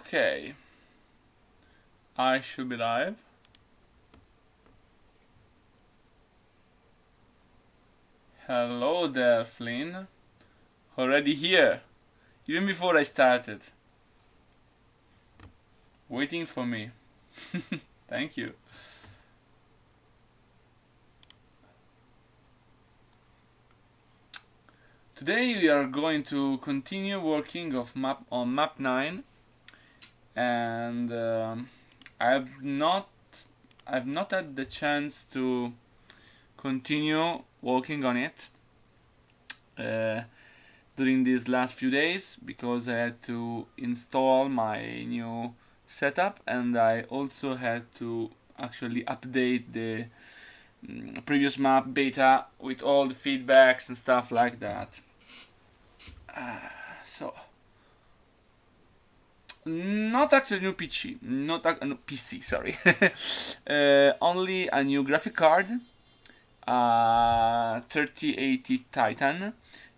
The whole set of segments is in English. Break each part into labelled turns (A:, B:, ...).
A: Okay, I should be live. Hello there, Flynn. Already here, even before I started. Waiting for me. Thank you. Today we are going to continue working on map 9, and I've not had the chance to continue working on it during these last few days because I had to install my new setup, and I also had to actually update the previous map beta with all the feedbacks and stuff like that. So not actually a new PC, not a new PC, sorry. Only a new graphic card, 3080 Titan,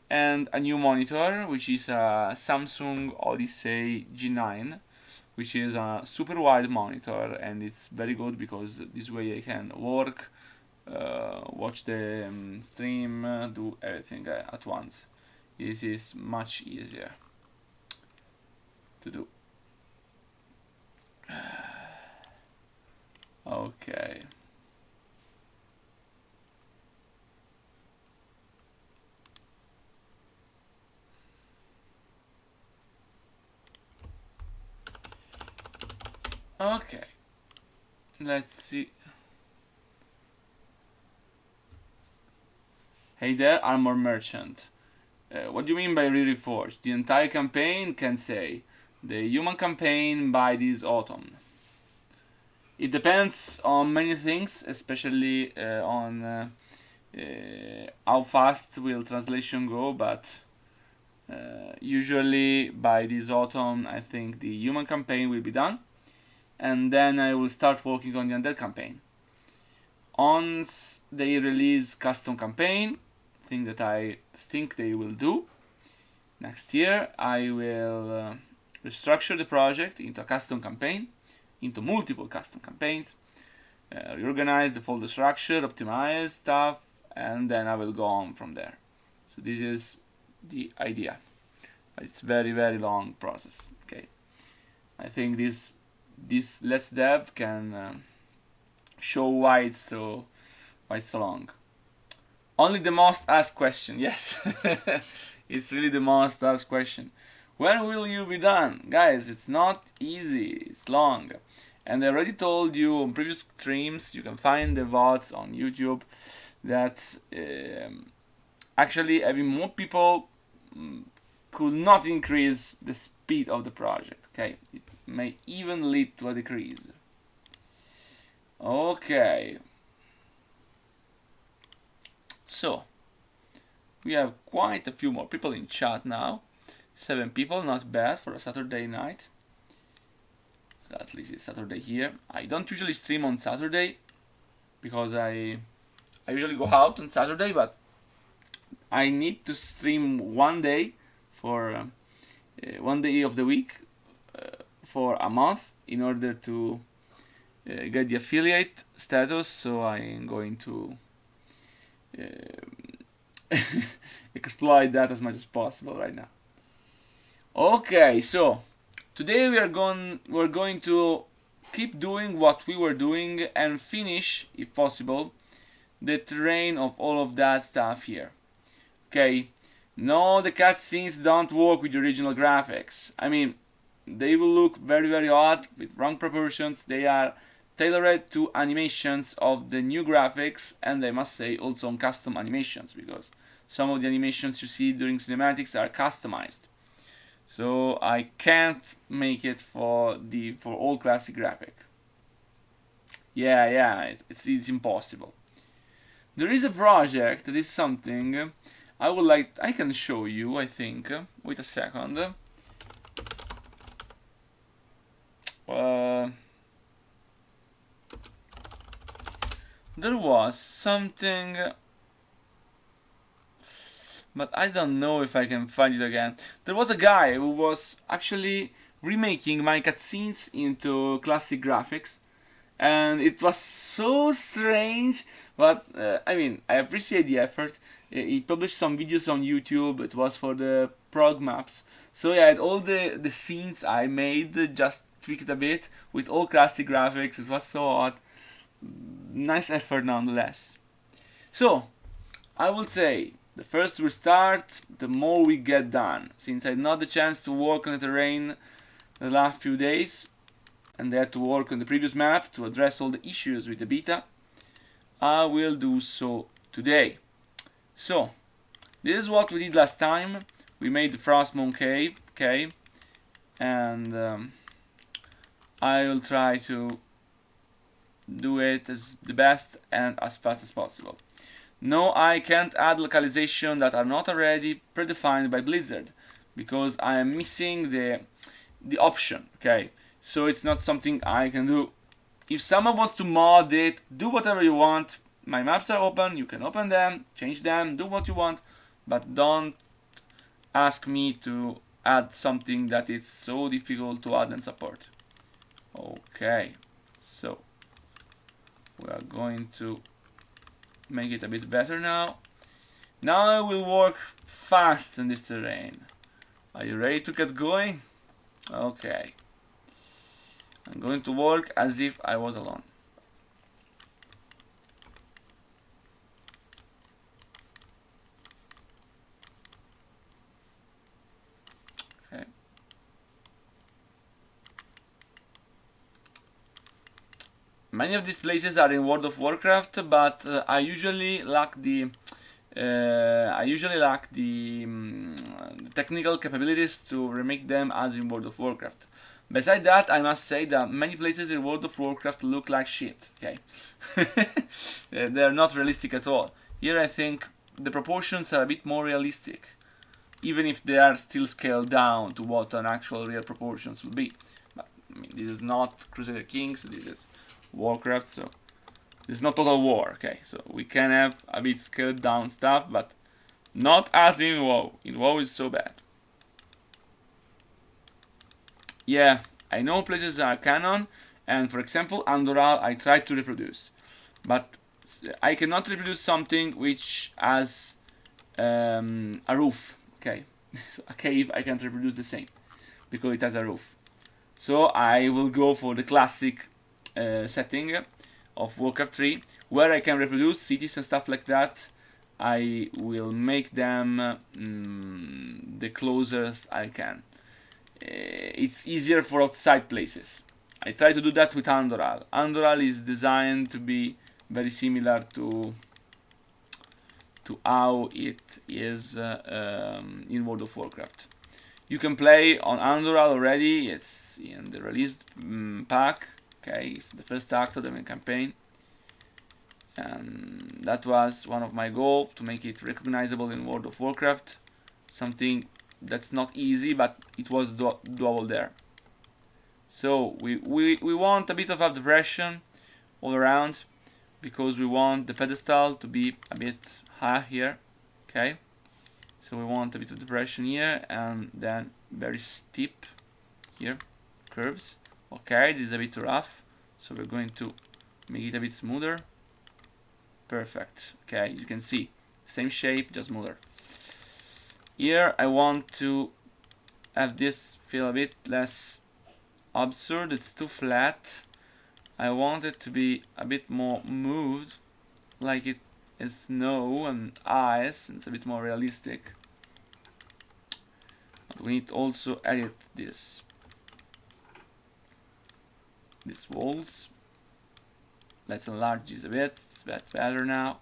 A: and a new monitor, which is a Samsung Odyssey G9, which is a super wide monitor, and it's very good because this way I can work, watch the stream, do everything at once. It is much easier to do. Okay. Okay. Let's see. Hey there, Armor Merchant. What do you mean by Re-Reforged? The entire campaign can say. The human campaign by this autumn. It depends on many things, especially on how fast will translation go, but usually by this autumn I think the human campaign will be done, and then I will start working on the undead campaign. Once they release custom campaign, thing that I think they will do next year, I will restructure the project into a custom campaign, into multiple custom campaigns, reorganize the folder structure, optimize stuff, and then I will go on from there. So this is the idea. It's very long process. Okay, I think this Let's Dev can show why it's so long. Only the most asked question. Yes, it's really the most asked question. When will you be done? Guys, it's not easy. It's long. And I already told you on previous streams, you can find the VODs on YouTube, that actually having more people could not increase the speed of the project. Okay, it may even lead to a decrease. Okay. So, we have quite a few more people in chat now. 7 people, not bad for a Saturday night. At least it's Saturday here. I don't usually stream on Saturday because I usually go out on Saturday, but I need to stream one day for one day of the week for a month in order to get the affiliate status. So I'm going to exploit that as much as possible right now. Okay, so today we're going to keep doing what we were doing and finish, if possible, the terrain of all of that stuff here. Okay, no, the cutscenes don't work with the original graphics. I mean, they will look very odd with wrong proportions. They are tailored to animations of the new graphics, and I must say also on custom animations, because some of the animations you see during cinematics are customized. So I can't make it for all classic graphic. Yeah, it's impossible. There is a project that is something I can show you, I think. Wait a second. There was something, but I don't know if I can find it again. There was a guy who was actually remaking my cutscenes into classic graphics, and it was so strange. But I mean, I appreciate the effort. He published some videos on YouTube. It was for the prog maps. So yeah, all the scenes I made, just tweaked a bit with all classic graphics. It was so odd. Nice effort nonetheless. So I would say the first we start, the more we get done. Since I had not the chance to work on the terrain the last few days, and I had to work on the previous map to address all the issues with the beta, I will do so today. So, this is what we did last time. We made the Frostmourne Cave, okay, and I will try to do it as the best and as fast as possible. No, I can't add localization that are not already predefined by Blizzard, because I am missing the option, okay? So it's not something I can do. If someone wants to mod it, do whatever you want. My maps are open, you can open them, change them, do what you want, but don't ask me to add something that it's so difficult to add and support. Okay, so we are going to make it a bit better now. Now I will work fast in this terrain. Are you ready to get going? Okay. I'm going to work as if I was alone. Okay. Many of these places are in World of Warcraft, but I usually lack the technical capabilities to remake them as in World of Warcraft. Besides that, I must say that many places in World of Warcraft look like shit, okay? They're not realistic at all. Here I think the proportions are a bit more realistic, even if they are still scaled down to what an actual real proportions would be. But, I mean, this is not Crusader Kings, this is Warcraft, so this is not Total War, okay? So we can have a bit scaled down stuff, but not as in WoW. In WoW is so bad. Yeah, I know places are canon, and for example, Andoral I tried to reproduce, but I cannot reproduce something which has a roof, okay? So a cave I can't reproduce the same, because it has a roof. So I will go for the classic setting of Warcraft 3, where I can reproduce cities and stuff like that. I will make them the closest I can. It's easier for outside places. I try to do that with Andoral. Andoral is designed to be very similar to how it is in World of Warcraft. You can play on Andoral already. It's in the released pack. Okay, it's the first act of the main campaign, and that was one of my goals, to make it recognizable in World of Warcraft. Something that's not easy, but it was doable there. So we want a bit of a depression all around, because we want the pedestal to be a bit high here. Okay, so we want a bit of depression here, and then very steep here curves. Okay, this is a bit rough, so we're going to make it a bit smoother. Perfect. Okay, you can see same shape, just smoother. Here I want to have this feel a bit less absurd. It's too flat. I want it to be a bit more moved, like it is snow and ice, and it's a bit more realistic. But we need to also edit these walls. Let's enlarge this a bit. It's a bit better now.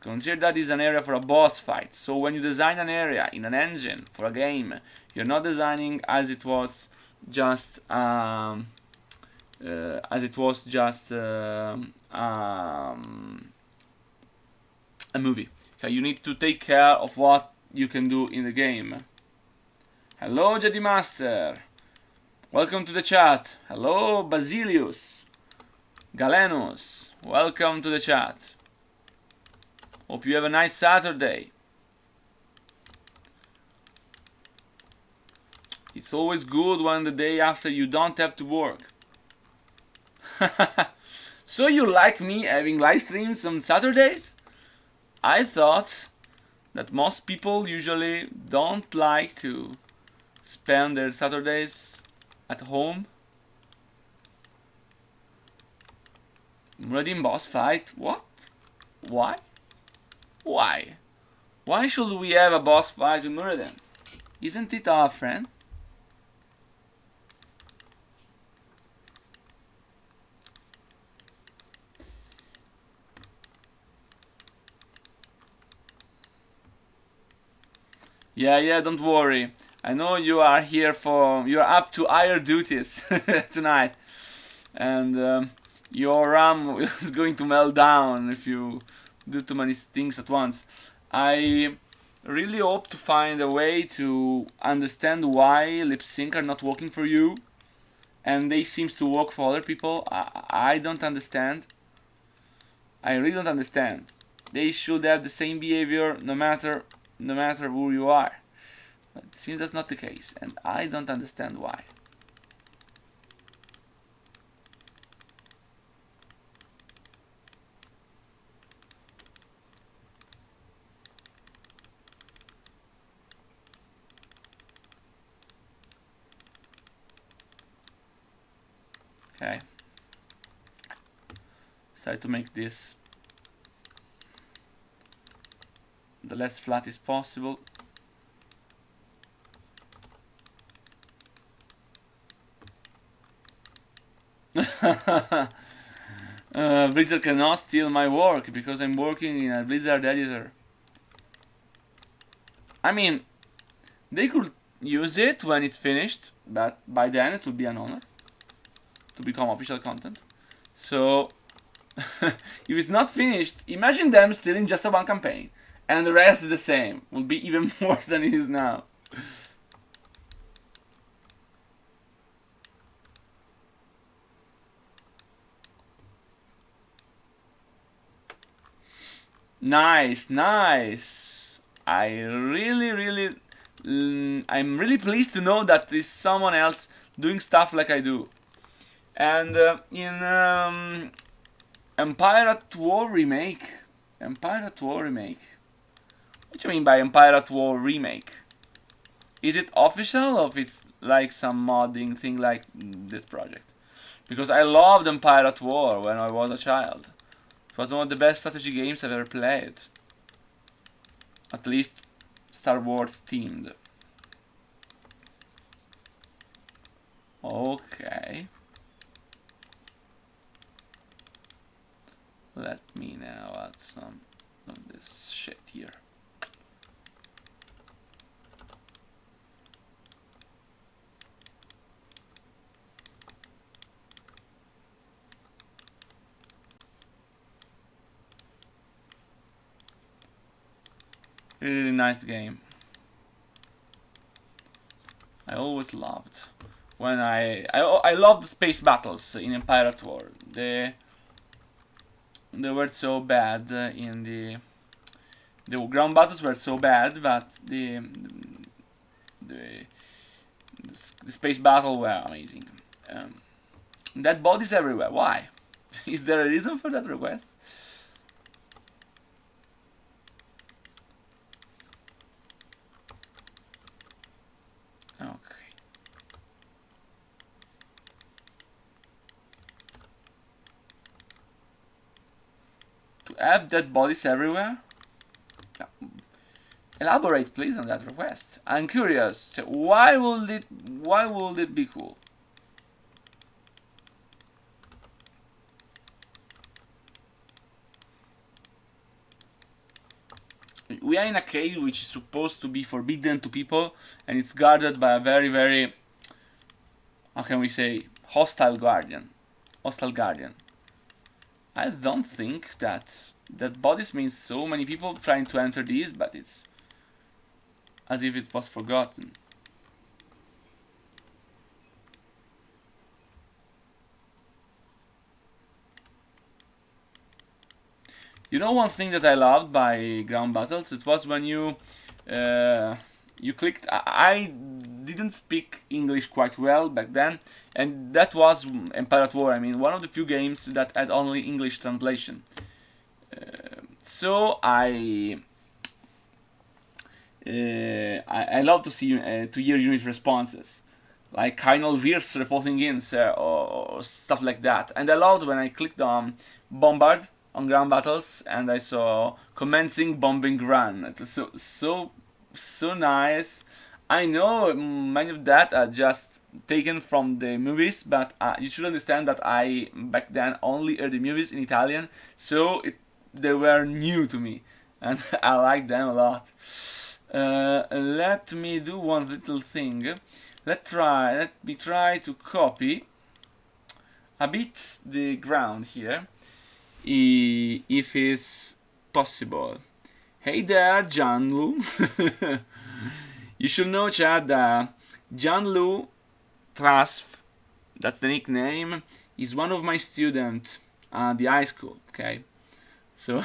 A: Consider that is an area for a boss fight. So when you design an area in an engine for a game, you're not designing as it was just a movie. Okay, you need to take care of what you can do in the game. Hello, Jedi Master. Welcome to the chat. Hello, Basilius. Galenus. Welcome to the chat. Hope you have a nice Saturday. It's always good when the day after you don't have to work. So you like me having live streams on Saturdays? I thought that most people usually don't like to spend their Saturdays at home. Muradin boss fight? What? Why? Why? Why should we have a boss fight with Muradin? Isn't it our friend? Yeah, don't worry. I know you are here you're up to higher duties tonight. And your RAM is going to melt down if you do too many things at once. I really hope to find a way to understand why lip sync are not working for you and they seems to work for other people. I don't understand. I really don't understand. They should have the same behavior no matter who you are. But it seems that's not the case, and I don't understand why. Okay. Try to make this the less flat as possible. Blizzard cannot steal my work because I'm working in a Blizzard editor. I mean, they could use it when it's finished, but by then it will be an honor to become official content. So, if it's not finished, imagine them stealing just a one campaign, and the rest is the same. Will be even worse than it is now. Nice. I'm really pleased to know that there's someone else doing stuff like I do. And in Empire at War Remake. What do you mean by Empire at War Remake? Is it official or it's like some modding thing like this project? Because I loved Empire at War when I was a child. It was one of the best strategy games I've ever played. At least Star Wars themed. Okay. Let me now add some of this shit here. Really nice game. I always loved when I loved the space battles in Empire at War. They were so bad in the ground battles were so bad, but the space battle were amazing. Dead bodies everywhere. Why? Is there a reason for that request? Okay. To have dead bodies everywhere? Elaborate please on that request. I'm curious. Why would it be cool? We are in a cave which is supposed to be forbidden to people, and it's guarded by a very, very, how can we say, hostile guardian. I don't think that bodies means so many people trying to enter these, but it's as if it was forgotten. You know one thing that I loved by ground battles? It was when you you clicked. I didn't speak English quite well back then, and that was Empire at War. I mean, one of the few games that had only English translation. So I love to see to hear unit responses, like Kynal Veers reporting in or stuff like that. And I loved when I clicked on Bombard on ground battles and I saw commencing bombing run. It was so nice. I know many of that are just taken from the movies, but you should understand that I back then only heard the movies in Italian, so they were new to me, and I like them a lot. Let me do one little thing. Let me try to copy a bit the ground here, if it's possible. Hey there, Janlu. You should know, Chad, that Janlu Trasf, that's the nickname, is one of my students at the high school. Okay, so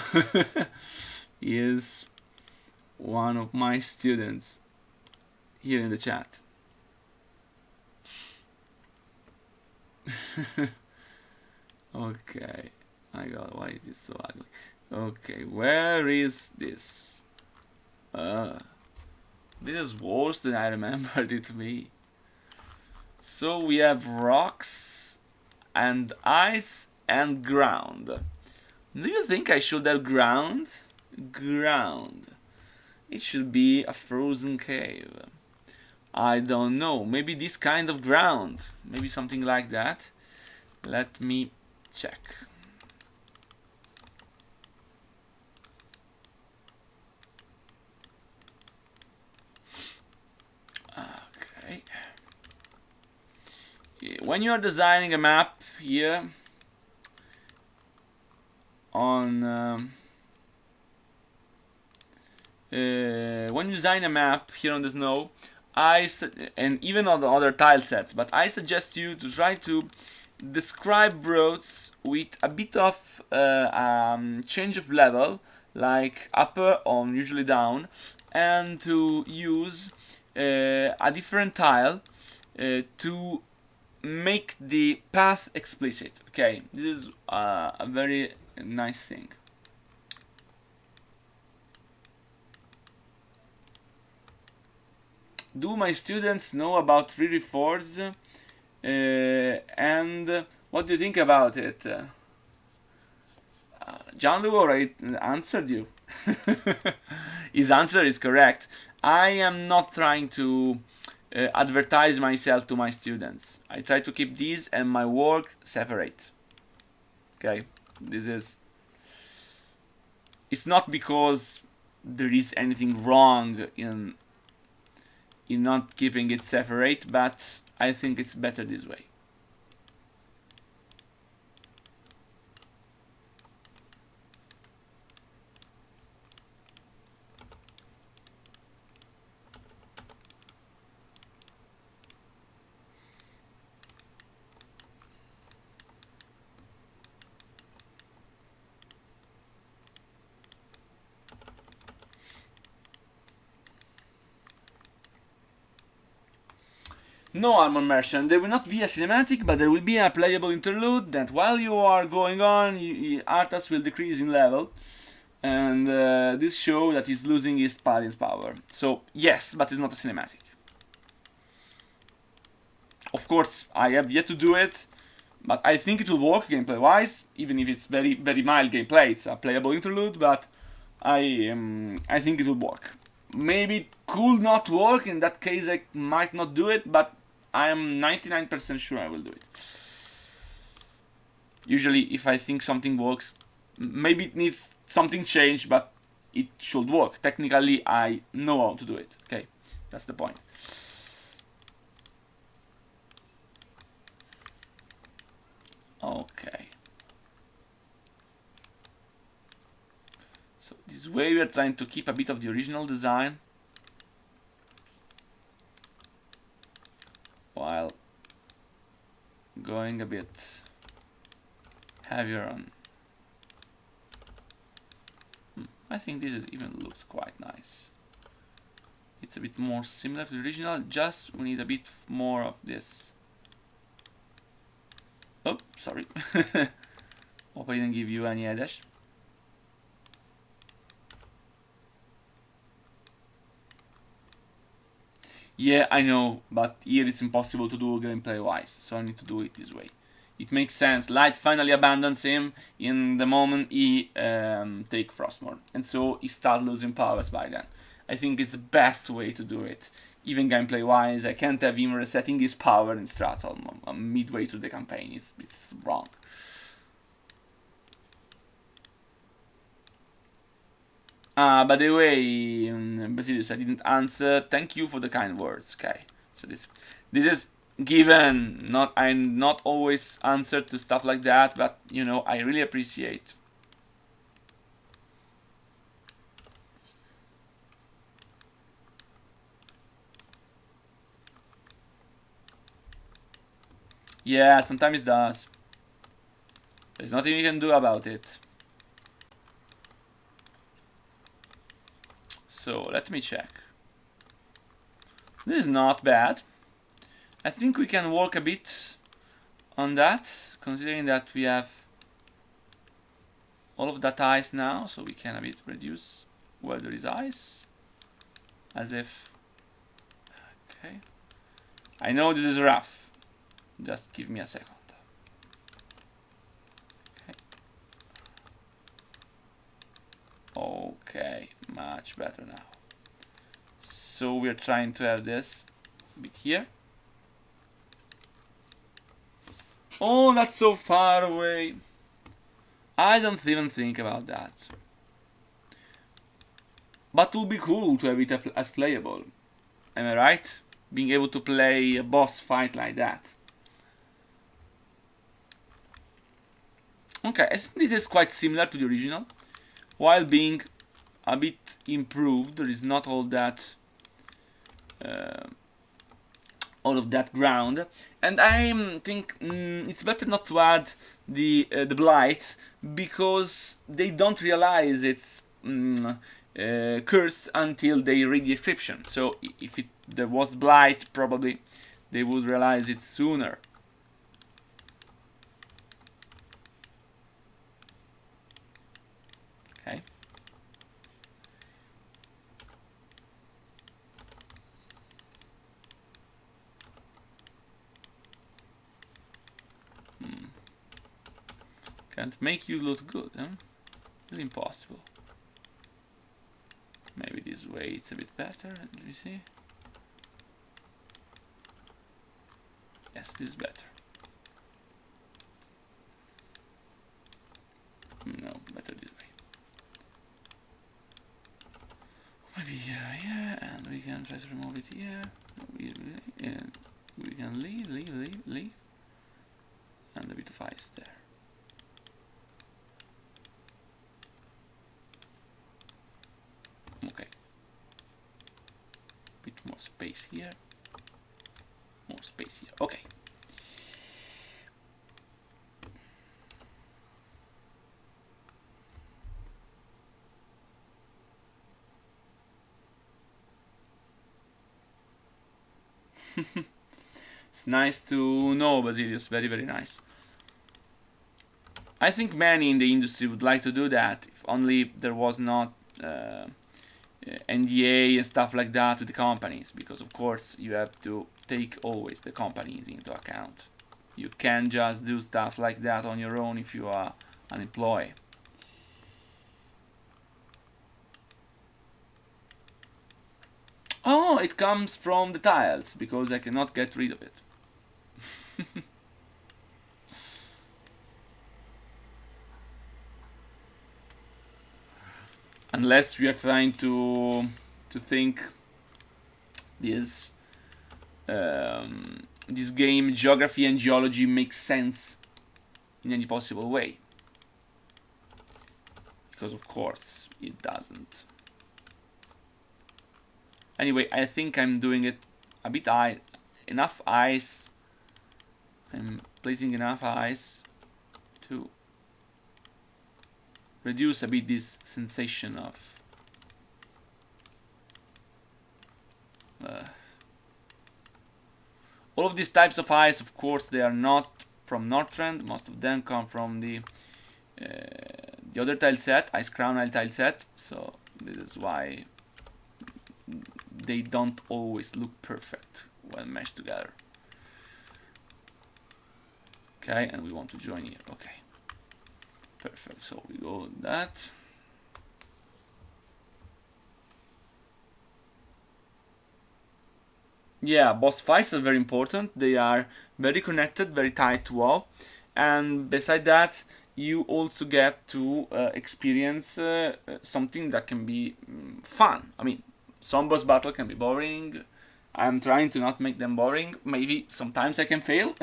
A: he is one of my students here in the chat. Okay, my god, why is this so ugly? Okay, where is this? This is worse than I remembered it to be. So we have rocks and ice and ground. Do you think I should have ground? Ground. It should be a frozen cave. I don't know. Maybe this kind of ground. Maybe something like that. Let me check. Okay. When you are designing a map here on when you design a map here on the snow, and even on the other tile sets, but I suggest you to try to describe roads with a bit of change of level, like upper or usually down, and to use a different tile to make the path explicit. Okay, this is a very nice thing. Do my students know about Re-Reforged? And what do you think about it? John Lu already answered you. His answer is correct. I am not trying to advertise myself to my students. I try to keep these and my work separate. Okay, this is. It's not because there is anything wrong in not keeping it separate, but I think it's better this way. No, Armor Merchant, there will not be a cinematic, but there will be a playable interlude that while you are going on, Arthas will decrease in level, and this show that he's losing his Paladin's power. So, yes, but it's not a cinematic. Of course, I have yet to do it, but I think it will work gameplay-wise, even if it's very, very mild gameplay. It's a playable interlude, but I think it will work. Maybe it could not work, in that case I might not do it, but I am 99% sure I will do it. Usually if I think something works, maybe it needs something changed, but it should work. Technically I know how to do it. Okay, that's the point. Okay. So this way we are trying to keep a bit of the original design, while going a bit heavier on. I think this even looks quite nice. it's a bit more similar to the original, just we need a bit more of this. Oh, sorry. Hope I didn't give you any dash. Yeah, I know, but here it's impossible to do gameplay wise, so I need to do it this way. It makes sense. Light finally abandons him in the moment he take Frostmourne, and so he starts losing powers by then. I think it's the best way to do it. Even gameplay wise, I can't have him resetting his power in Stratos midway through the campaign. It's wrong. By the way, Basilius, I didn't answer. Thank you for the kind words. Okay, so this is given. I not always answer to stuff like that, but you know I really appreciate. Yeah, sometimes it does. There's nothing you can do about it. So let me check. This is not bad. I think we can work a bit on that, considering that we have all of that ice now, so we can a bit reduce where there is ice. As if... Okay. I know this is rough. Just give me a second. Okay, much better now. So we're trying to have this a bit here. Oh, that's so far away. I don't even think about that. But it would be cool to have it as playable. Am I right? Being able to play a boss fight like that. Okay, I think this is quite similar to the original, while being a bit improved. There is not all that ground, and I think it's better not to add the blight, because they don't realize it's cursed until they read the description. So if there was blight, probably they would realize it sooner. Okay. Can't make you look good, huh? Really impossible. Maybe this way it's a bit better. Let me see. Yes, this is better. No, better this way. Maybe yeah, and we can try to remove it here. We can leave, and a bit of ice there. Okay. Bit more space here. More space here. Okay. It's nice to know, Basilius. Very, very nice. I think many in the industry would like to do that, if only there was not NDA and stuff like that with the companies, because of course you have to take always the companies into account. You can't just do stuff like that on your own if you are an employee. Oh, it comes from the tiles, because I cannot get rid of it. Unless we are trying to think this this game geography and geology makes sense in any possible way, because of course it doesn't. Anyway, I think I'm doing it a bit enough ice. I'm placing enough ice to reduce a bit this sensation of All of these types of eyes, of course, they are not from Northrend. Most of them come from the other tile set, Ice Crown tile set. So this is why they don't always look perfect when meshed together. Okay, and we want to join here. Okay, perfect. So we go with that. Yeah, boss fights are very important. They are very connected, very tied to WoW, and beside that, you also get to experience something that can be fun. I mean, some boss battle can be boring. I'm trying to not make them boring. Maybe sometimes I can fail.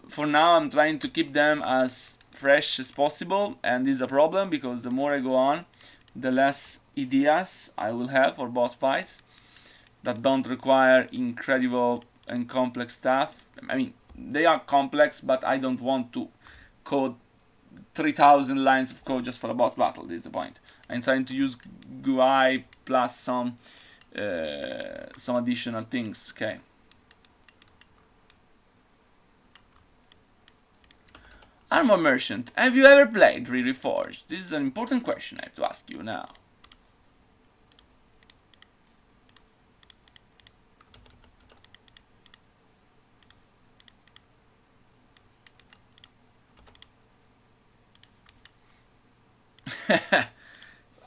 A: For now, I'm trying to keep them as fresh as possible, and this is a problem because the more I go on, the less ideas I will have for boss fights that don't require incredible and complex stuff. I mean, they are complex, but I don't want to code 3,000 lines of code just for a boss battle. This is the point. I'm trying to use GUI plus some additional things. Okay. Armor Merchant, have you ever played Re-Reforged? This is an important question I have to ask you now.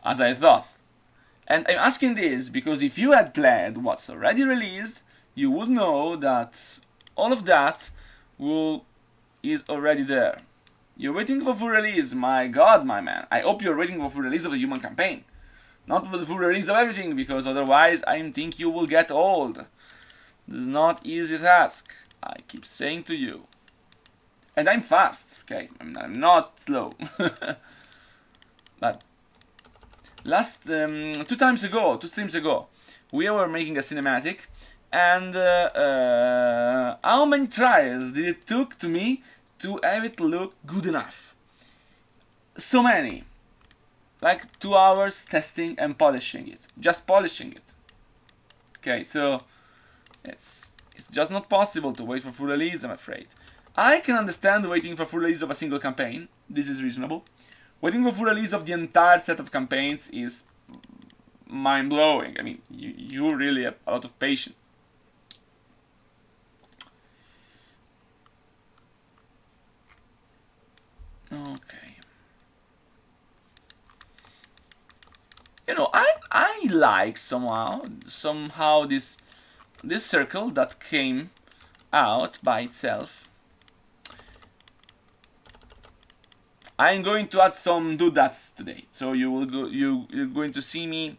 A: As I thought. And I'm asking this because if you had played what's already released, you would know that all of that is already there. You're waiting for full release, my god, my man. I hope you're waiting for full release of the human campaign. Not for the full release of everything, because otherwise I think you will get old. This is not easy task, I keep saying to you. And I'm fast, okay? I mean, I'm not slow. But two streams ago, we were making a cinematic, and how many tries did it took to me to have it look good enough? So many. Like 2 hours testing and polishing it. Just polishing it. Okay, so it's just not possible to wait for full release, I'm afraid. I can understand waiting for full release of a single campaign. This is reasonable. Waiting for full release of the entire set of campaigns is mind-blowing. I mean, you really have a lot of patience. Okay. You know, I like somehow this circle that came out by itself. I'm going to add some doodads today, so you're going to see me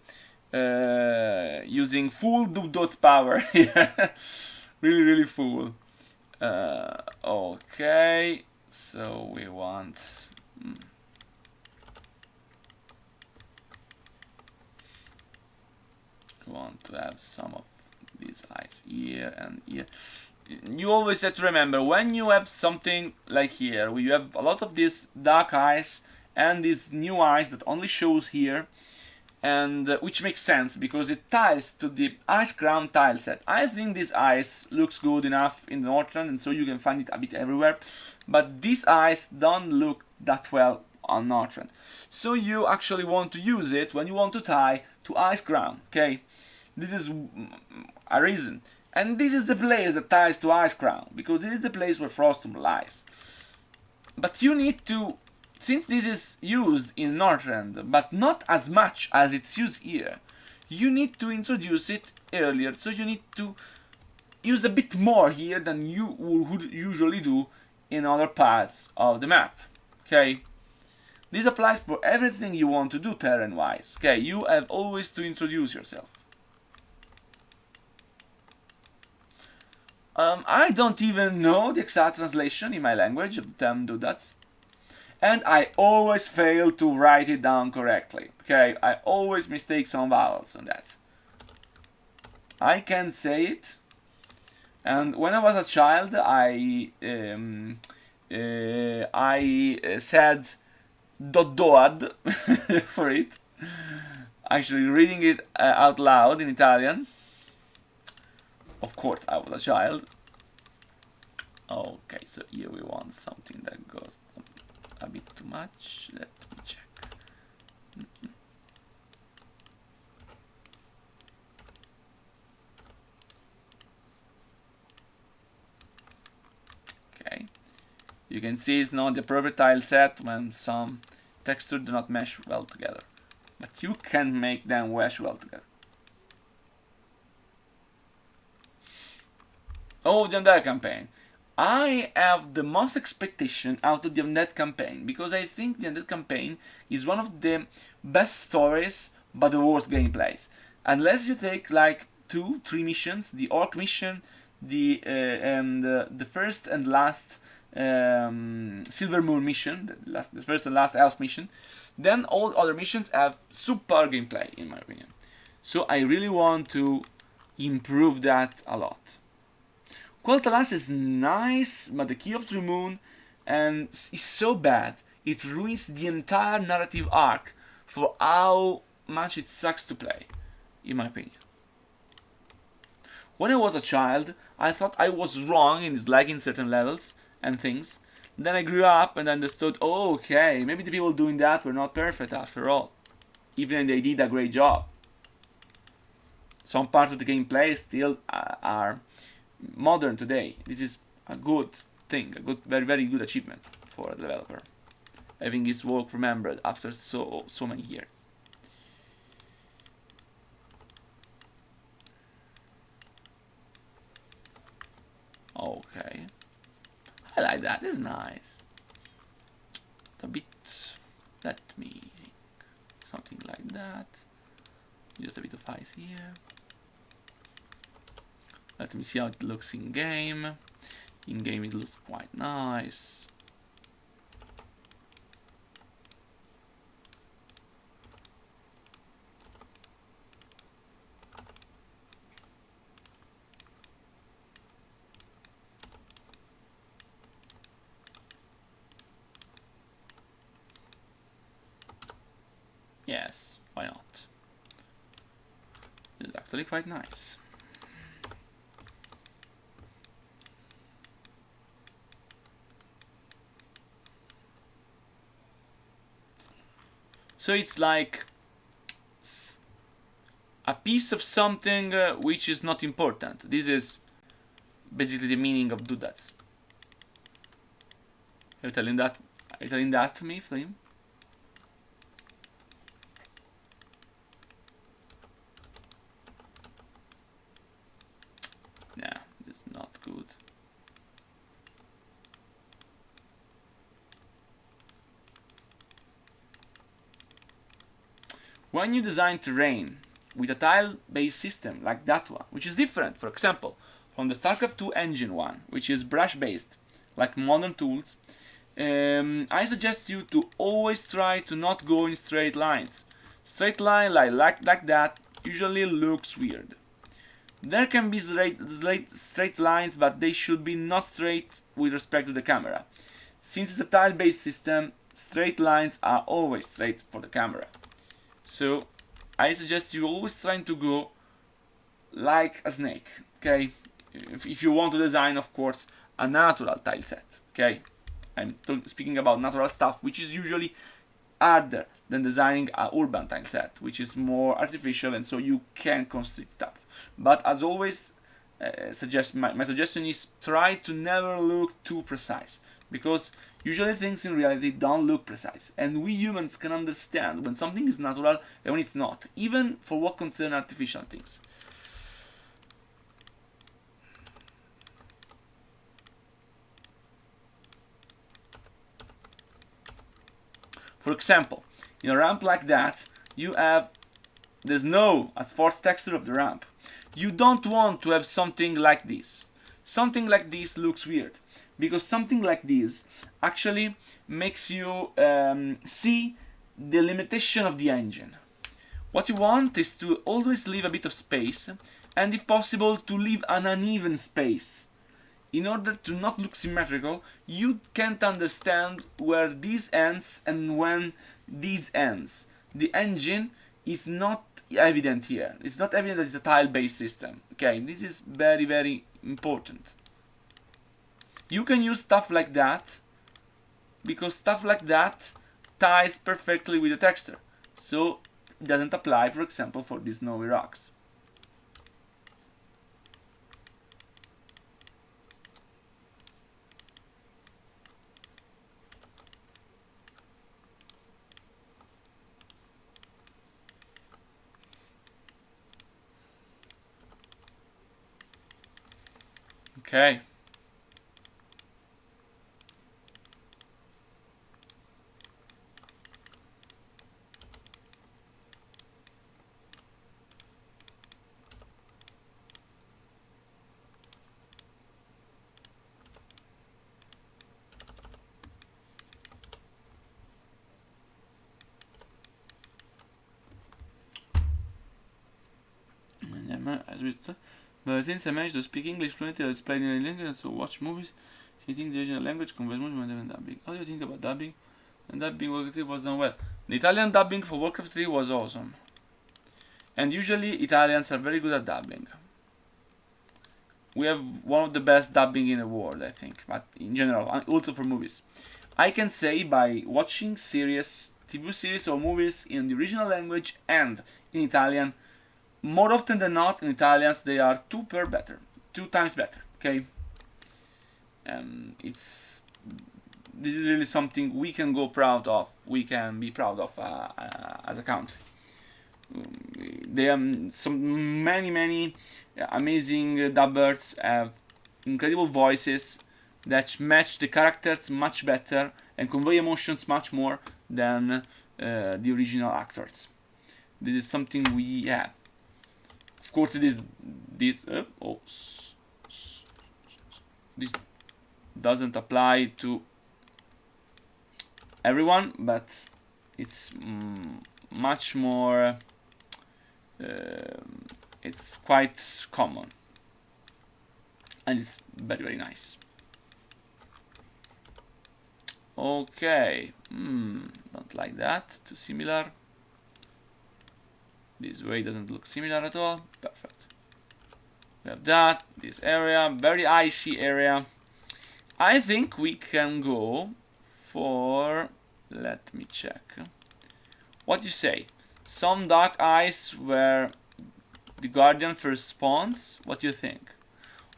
A: using full doodads power here. really full. Okay, so we want to have some of these eyes here and here. You always have to remember, when you have something like here, where you have a lot of these dark eyes and these new eyes that only shows here, and which makes sense because it ties to the Ice Crown tile set. I think this eyes looks good enough in the Northrend, and so you can find it a bit everywhere, but these eyes don't look that well on Northrend. So you actually want to use it when you want to tie to Ice Crown, okay? This is a reason. And this is the place that ties to Ice Crown, because this is the place where Frostmourne lies. But you need to, since this is used in Northrend, but not as much as it's used here, you need to introduce it earlier, so you need to use a bit more here than you would usually do in other parts of the map, okay? This applies for everything you want to do terrain-wise, okay? You have always to introduce yourself. I don't even know the exact translation in my language of the term doodads. And I always fail to write it down correctly. Okay, I always mistake some vowels on that. I can say it. And when I was a child, I said dodoad for it. Actually reading it out loud in Italian. Of course, I was a child. Okay, so here we want something that goes a bit too much. Let me check. Okay, you can see it's not the appropriate tile set when some textures do not mesh well together, but you can make them mesh well together. Oh, the Undead campaign. I have the most expectation out of the Undead campaign because I think the Undead campaign is one of the best stories but the worst gameplays. Unless you take like 2-3 missions, the Orc mission, the first and last Silver Moon mission, the first and last Elf mission, then all other missions have super gameplay in my opinion. So I really want to improve that a lot. Quel'Thalas is nice, but the Key of True Moon is so bad, it ruins the entire narrative arc for how much it sucks to play, in my opinion. When I was a child, I thought I was wrong in disliking certain levels and things. Then I grew up and understood, oh, okay, maybe the people doing that were not perfect after all, even if they did a great job. Some parts of the gameplay still are modern today. This is a good thing, a good, very, very good achievement for a developer, having his work remembered after so many years. Okay, I like that. It's nice. A bit. Let me think. Something like that. Just a bit of ice here. Let me see how it looks in game. In game it looks quite nice. Yes, why not? It's actually quite nice. So it's like a piece of something which is not important. This is basically the meaning of doodads. Are you telling that to me, Flame? Nah, this is not good. When you design terrain with a tile-based system like that one, which is different, for example, from the StarCraft 2 engine one, which is brush-based, like modern tools, I suggest you to always try to not go in straight lines. Straight line like that usually looks weird. There can be straight lines, but they should be not straight with respect to the camera. Since it's a tile-based system, straight lines are always straight for the camera. So I suggest you always trying to go like a snake, okay? If you want to design, of course, a natural tile set, okay? I'm speaking about natural stuff, which is usually harder than designing an urban tile set, which is more artificial, and so you can constrict stuff. But as always, my suggestion is try to never look too precise, because usually things in reality don't look precise, and we humans can understand when something is natural and when it's not, even for what concerns artificial things. For example, in a ramp like that, there's no forced texture of the ramp. You don't want to have something like this. Something like this looks weird, because something like this actually makes you see the limitation of the engine. What you want is to always leave a bit of space, and if possible to leave an uneven space. In order to not look symmetrical, you can't understand where this ends and when this ends. The engine is not evident here. It's not evident that it's a tile-based system. Okay, this is very, very important. You can use stuff like that because stuff like that ties perfectly with the texture. So it doesn't apply, for example, for these snowy rocks. Okay. But since I managed to speak English fluently, I explain in English, so watch movies, speaking the original language, converse much more than dubbing. How do you think about dubbing? And dubbing Warcraft 3 was done well. The Italian dubbing for Warcraft 3 was awesome. And usually Italians are very good at dubbing. We have one of the best dubbing in the world, I think, but in general, also for movies. I can say by watching series, TV series or movies in the original language and in Italian, more often than not, in Italians, they are two times better. Okay, this is really something we can go proud of. We can be proud of as a country. There are many amazing dubbers have incredible voices that match the characters much better and convey emotions much more than the original actors. This is something we have. Of course, this doesn't apply to everyone, but it's much more. It's quite common, and it's very nice. Okay, don't like that. Too similar. This way doesn't look similar at all. Perfect. We have that, this area, very icy area. I think we can go for, let me check. What do you say? Some dark ice where the Guardian first spawns? What do you think?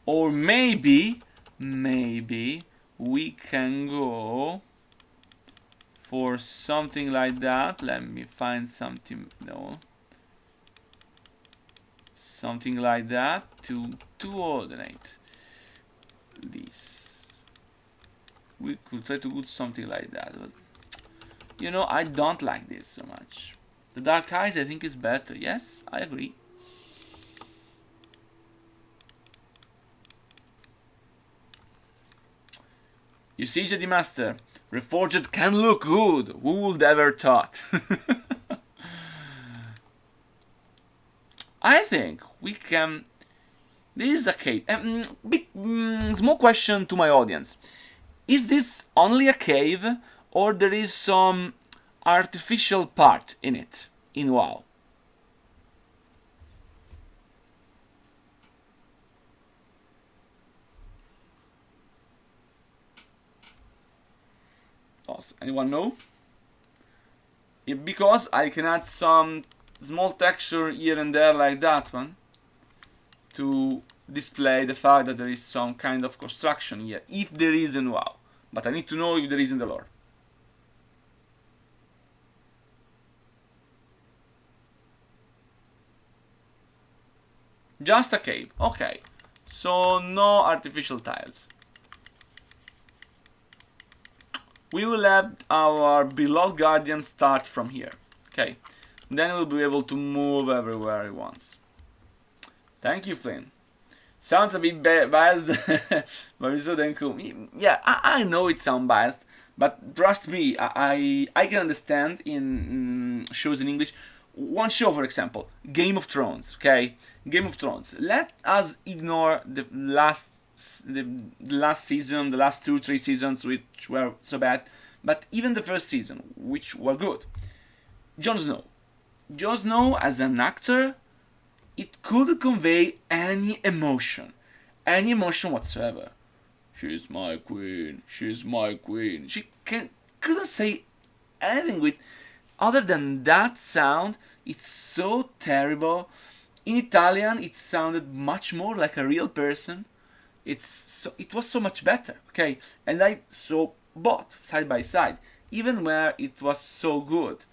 A: Or maybe we can go for something like that. Let me find something. No. Something like that to alternate this. We could try to do something like that, but you know, I don't like this so much. The dark eyes, I think, is better. Yes, I agree. You see, JD Master, Reforged can look good. Who would ever thought? I think we can. This is a cave. Small question to my audience: is this only a cave, or there is some artificial part in it in WoW? Awesome. Anyone know? Because I can add some small texture here and there like that one to display the fact that there is some kind of construction here, if there is in WoW. But I need to know if there is in the lore. Just a cave. Okay. So no artificial tiles. We will have our beloved Guardian start from here. Okay. Then we'll be able to move everywhere he wants. Thank you, Flynn. Sounds a bit biased, but it's so damn cool. Yeah, I know it sounds biased, but trust me, I can understand in shows in English. One show, for example, Game of Thrones. Okay, Game of Thrones. Let us ignore the last season, the last 2-3 seasons, which were so bad, but even the first season, which were good. Jon Snow. Jon Snow as an actor, it could convey any emotion whatsoever. She's my queen, she's my queen. She couldn't say anything with other than that sound. It's so terrible. In Italian, it sounded much more like a real person. It was so much better, okay? And I saw both side by side, even where it was so good,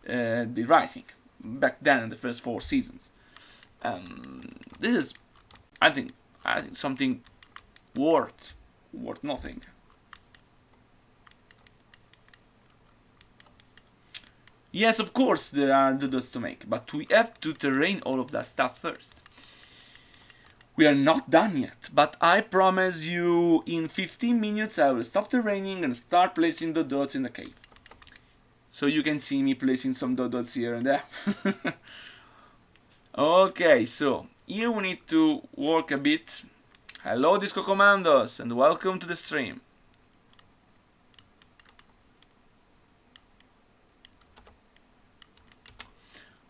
A: the writing back then in the first 4 seasons. This is, I think something worth nothing. Yes, of course there are doodles to make, but we have to terrain all of that stuff first. We are not done yet, but I promise you in 15 minutes I will stop the raining and start placing the dots in the cave. So you can see me placing some dots here and there. Okay, so here we need to work a bit. Hello Disco Commandos and welcome to the stream.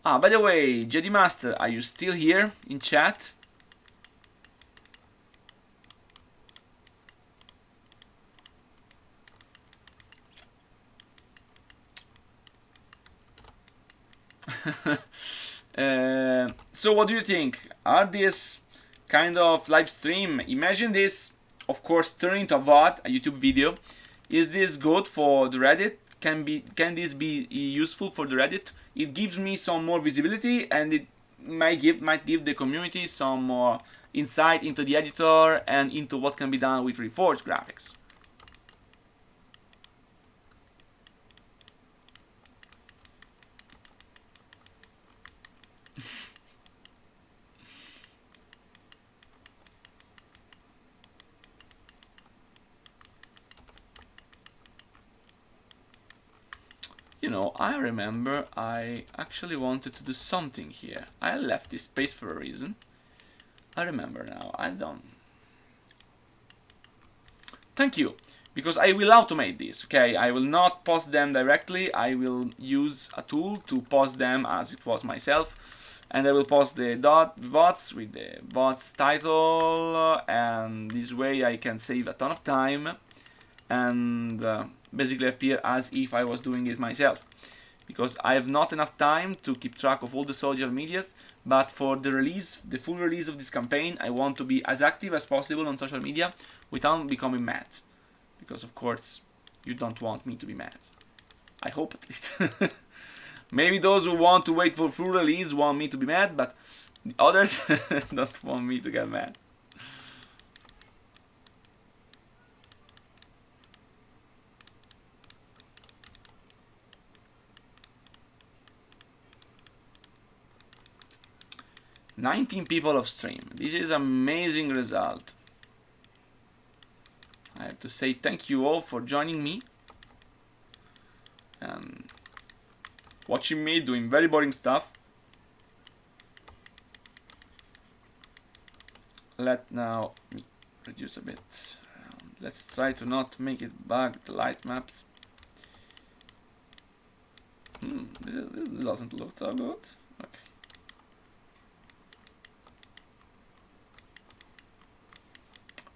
A: By the way, Jedi Master, are you still here in chat? So what do you think? Are these kind of live stream? Imagine this, of course, turn into a VOD, a YouTube video. Is this good for the Reddit? Can this be useful for the Reddit? It gives me some more visibility, and it might give the community some more insight into the editor and into what can be done with Reforged graphics. You know, I remember I actually wanted to do something here. I left this space for a reason. I remember now. I don't. Thank you. Because I will automate this, okay? I will not post them directly. I will use a tool to post them as it was myself. And I will post the VODs with the VODs title. And this way I can save a ton of time. And basically appear as if I was doing it myself, because I have not enough time to keep track of all the social medias. But for the release, the full release of this campaign, I want to be as active as possible on social media without becoming mad, because of course you don't want me to be mad. I hope at least. Maybe those who want to wait for full release want me to be mad, but the others don't want me to get mad. $19 people of stream. This is amazing result. I have to say thank you all for joining me and watching me doing very boring stuff. Let now me reduce a bit. Let's try to not make it bug the light maps. This doesn't look so good. Okay.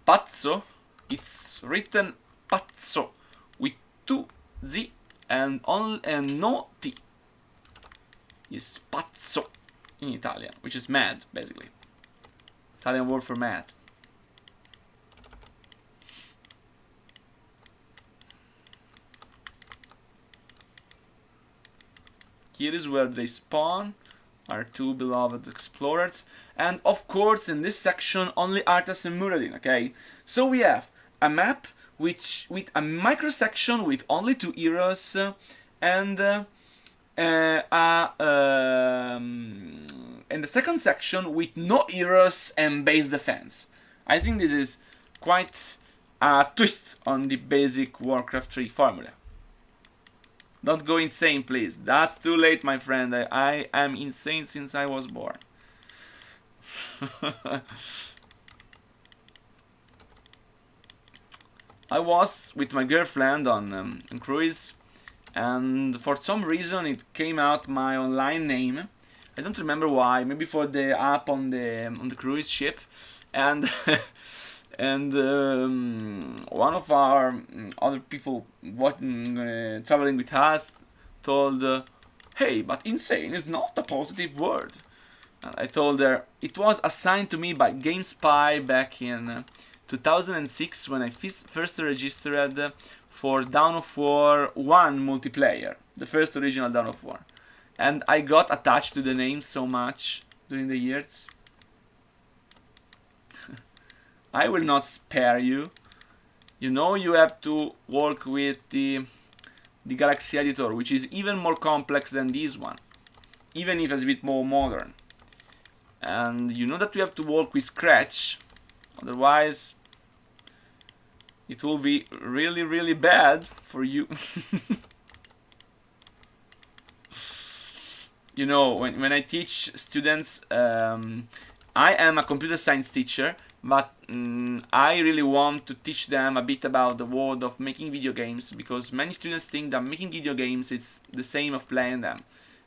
A: Pazzo, it's written pazzo with 2 Z and no T. It's pazzo in Italian, which is mad, basically. Italian word for mad. Here is where they spawn, our 2 beloved explorers. And of course, in this section, only Arthas and Muradin, okay? So we have a map with a microsection with only 2 heroes and the second section with no heroes and base defense. I think this is quite a twist on the basic Warcraft 3 formula. Don't go insane, please. That's too late, my friend. I am insane since I was born. I was with my girlfriend on cruise, and for some reason it came out my online name. I don't remember why. Maybe for the app on the cruise ship, and and one of our other people traveling with us told, "Hey, but insane is not a positive word." And I told her it was assigned to me by GameSpy back in 2006 when I first registered for Dawn of War 1 multiplayer, the first original Dawn of War. And I got attached to the name so much during the years. I will not spare you. You know you have to work with the Galaxy Editor, which is even more complex than this one, even if it's a bit more modern. And you know that you have to work with Scratch, otherwise it will be really, really bad for you. You know, when I teach students, I am a computer science teacher, but I really want to teach them a bit about the world of making video games, because many students think that making video games is the same of playing them,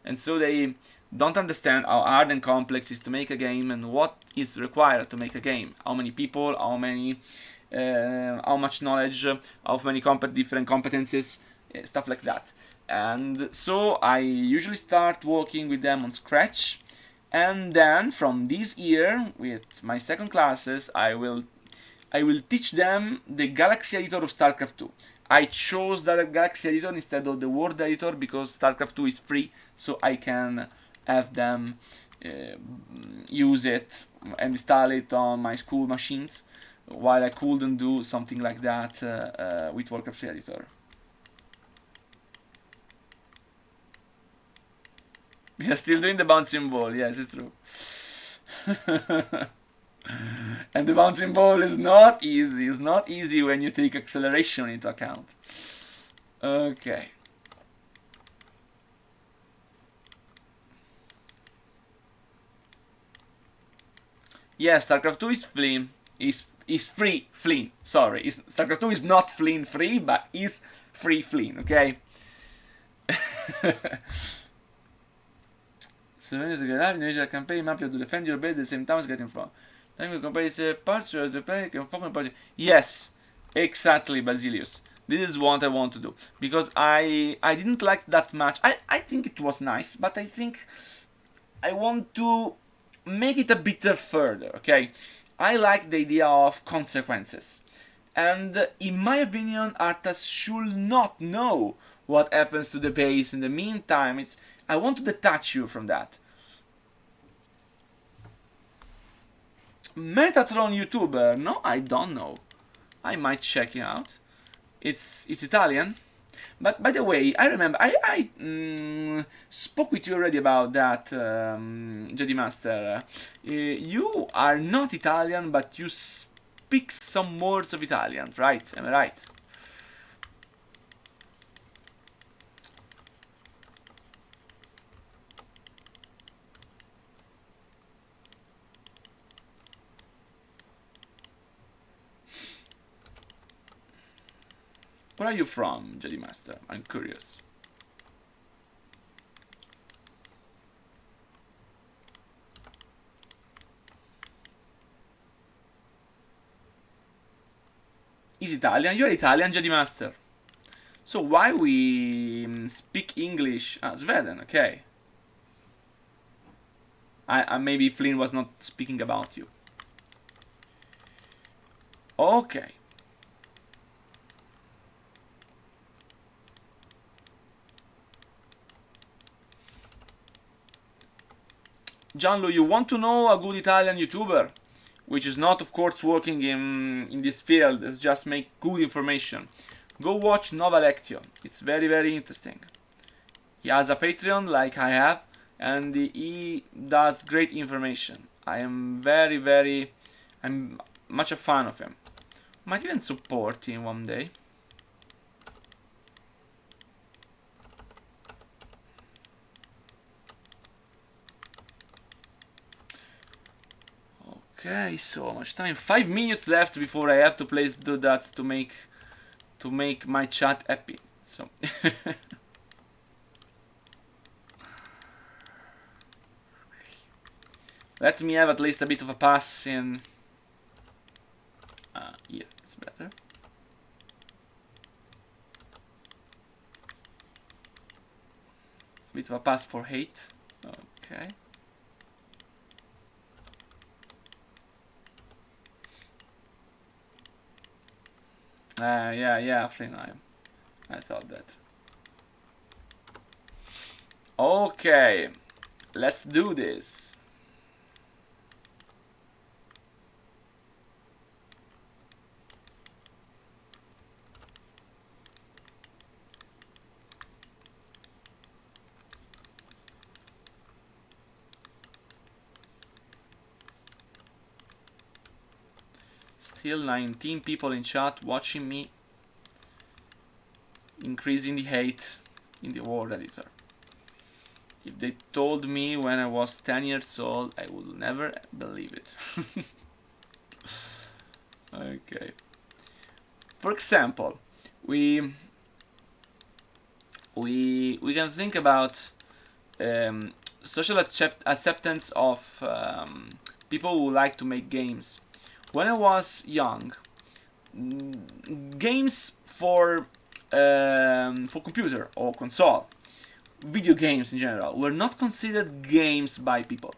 A: and so they don't understand how hard and complex it is to make a game and what is required to make a game. How many people, how much knowledge, how many different competencies, stuff like that. And so I usually start working with them on Scratch, and then from this year, with my second classes, I will teach them the Galaxy Editor of StarCraft 2. I chose that Galaxy Editor instead of the Word Editor because StarCraft 2 is free, so I can have them use it and install it on my school machines, while I couldn't do something like that with Warcraft Editor. We are still doing the bouncing ball, yes, it's true. And the bouncing ball is not easy. It's not easy when you take acceleration into account. Okay. Yes, StarCraft 2 is free. Is free fleeing. Sorry, StarCraft 2 is not fleeing free, but is free fleeing. Okay. So when you get up, you a campaign map, you have to defend your base at the same time as getting from. Then you compare parts where the player can form a party. Yes, exactly, Basilius. This is what I want to do, because I didn't like that much. I think it was nice, but I think I want to make it a bit further. Okay, I like the idea of consequences, and in my opinion, Arthas should not know what happens to the base in the meantime. I want to detach you from that. Metatron YouTuber? No, I don't know. I might check it out. It's Italian. But by the way, I remember I spoke with you already about that, Jedi Master. You are not Italian, but you speak some words of Italian, right? Am I right? Where are you from, Jedi Master? I'm curious. Is Italian? You're Italian, Jedi Master. So why we speak English? Sweden, okay. Maybe Flynn was not speaking about you. Okay. Gianlu, you want to know a good Italian YouTuber, which is not, of course, working in this field, it's just make good information. Go watch Nova Lectio. It's very, very interesting. He has a Patreon like I have, and he does great information. I'm much a fan of him. Might even support him one day. Okay, so much time. 5 minutes left before I have to place do that to make my chat happy. So Let me have at least a bit of a pass in... yeah, it's better. Bit of a pass for hate. Okay. Yeah, Flynn, I thought that. Okay, let's do this. Still 19 people in chat watching me, increasing the hate in the word editor. If they told me when I was 10 years old, I would never believe it. Okay. For example, we can think about social acceptance of people who like to make games. When I was young, games for computer or console, video games in general, were not considered games by people.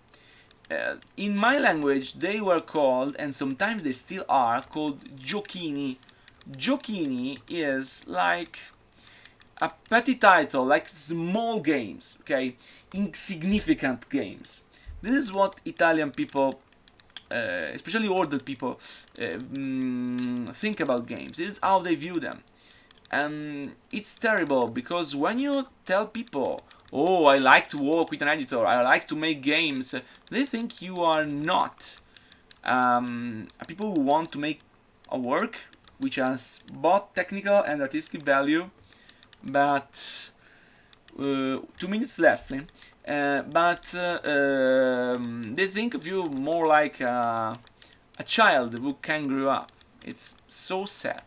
A: In my language, they were called, and sometimes they still are, called giochini. Giochini is like a petty title, like small games, okay? Insignificant games. This is what Italian people, especially older people, think about games. This is how they view them. And it's terrible, because when you tell people, oh, I like to work with an editor, I like to make games, they think you are not people who want to make a work which has both technical and artistic value, but 2 minutes left, but they think of you more like a child who can grow up. It's so sad.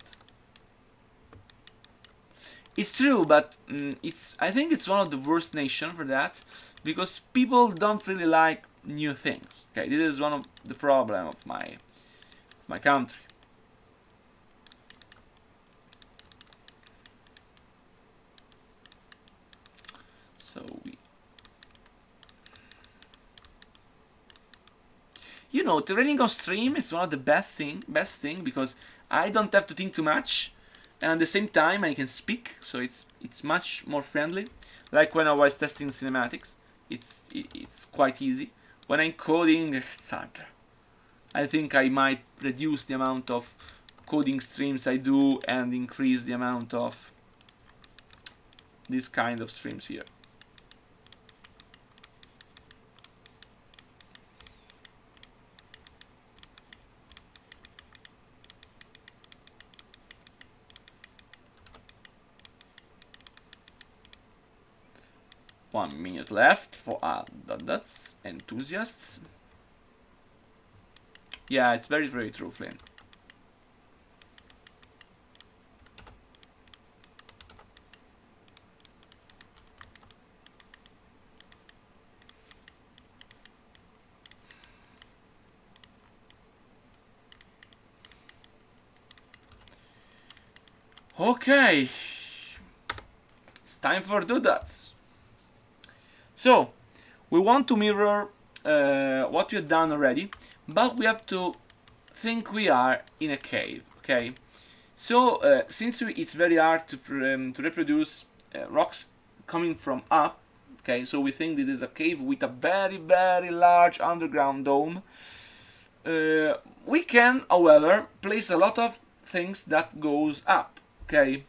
A: It's true, but I think it's one of the worst nations for that, because people don't really like new things. Okay, this is one of the problem of my country. So you know, training on stream is one of the best thing because I don't have to think too much. And at the same time I can speak, so it's much more friendly. Like when I was testing cinematics, it's quite easy. When I'm coding, it's harder. I think I might reduce the amount of coding streams I do and increase the amount of this kind of streams here. One minute left for that's enthusiasts. Yeah, it's very, very true, Flynn. Okay, it's time for doodats. So, we want to mirror what we've done already, but we have to think we are in a cave, okay? So, since it's very hard to reproduce rocks coming from up, okay, so we think this is a cave with a very, very large underground dome. We can, however, place a lot of things that goes up, okay?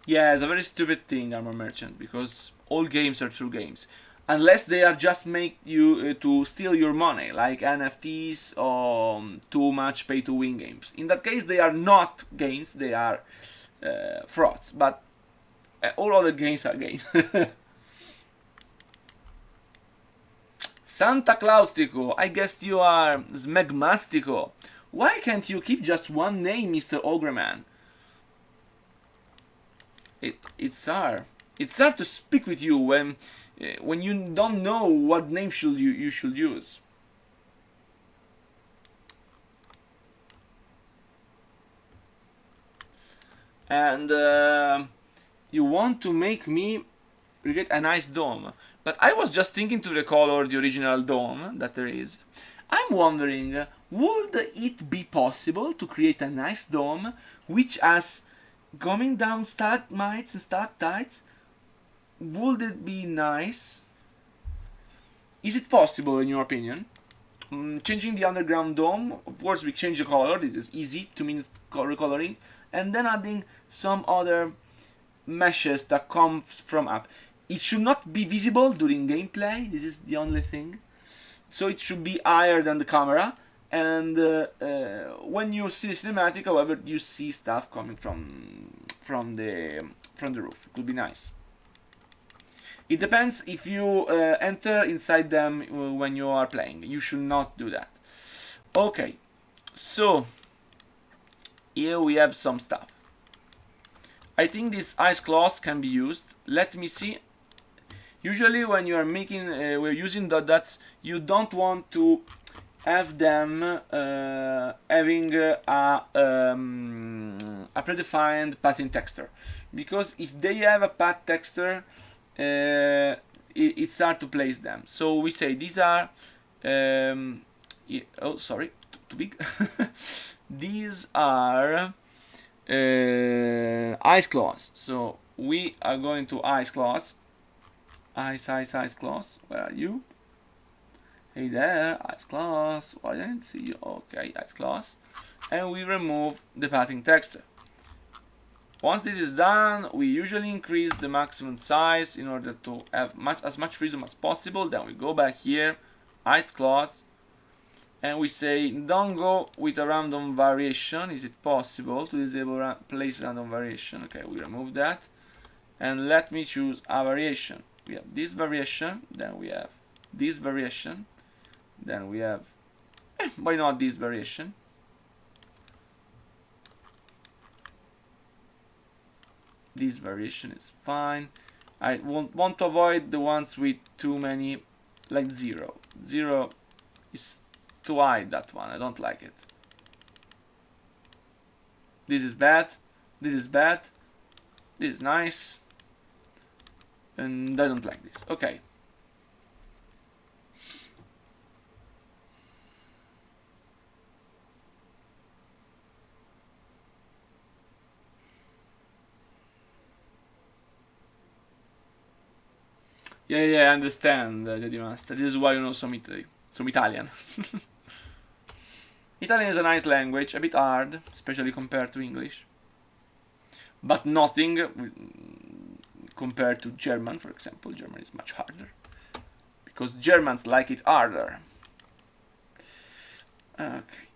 A: Yeah, it's a very stupid thing, Armor Merchant, because all games are true games. Unless they are just make you to steal your money, like NFTs or too much pay-to-win games. In that case, they are not games, they are frauds, but all other games are games. Santa Claustico, I guess you are Smegmastico. Why can't you keep just one name, Mr. Ogreman? It's hard. it starts to speak with you when you don't know what name you should use. And you want to make me create a nice dome, but I was just thinking to recolor the original dome that there is. I'm wondering, would it be possible to create a nice dome which has coming down stalagmites and stalactites? Would it be nice? Is it possible in your opinion? Changing the underground dome, of course we change the color, this is easy, 2 minutes color coloring, and then adding some other meshes that come from up. It should not be visible during gameplay, this is the only thing. So it should be higher than the camera, and when you see the cinematic, however, you see stuff coming from the roof. It would be nice. It depends if you enter inside them when you are playing. You should not do that. Okay, so here we have some stuff. I think these ice claws can be used. Let me see. Usually when you are making, we're using dot dots, you don't want to have them having a predefined pathing texture, because if they have a path texture, it's hard to place them. So we say these are oh sorry, too big. These are ice claws. So we are going to ice claws. Ice claws. Where are you? Hey there, ice claws. Why didn't see you? Okay, ice claws. And we remove the pathing texture. Once this is done, we usually increase the maximum size in order to have as much freedom as possible. Then we go back here, ice claws, and we say don't go with a random variation. Is it possible to disable place random variation? Okay, we remove that, and let me choose a variation. We have this variation, then we have this variation, then we have why not this variation? This variation is fine. I want to avoid the ones with too many, like 0. 0 is too high, that one. I don't like it. This is bad. This is bad. This is nice. And I don't like this. Okay. Yeah, I understand, Jedi Master. This is why you know some Italian. Italian is a nice language, a bit hard, especially compared to English. But nothing compared to German, for example. German is much harder, because Germans like it harder. Okay.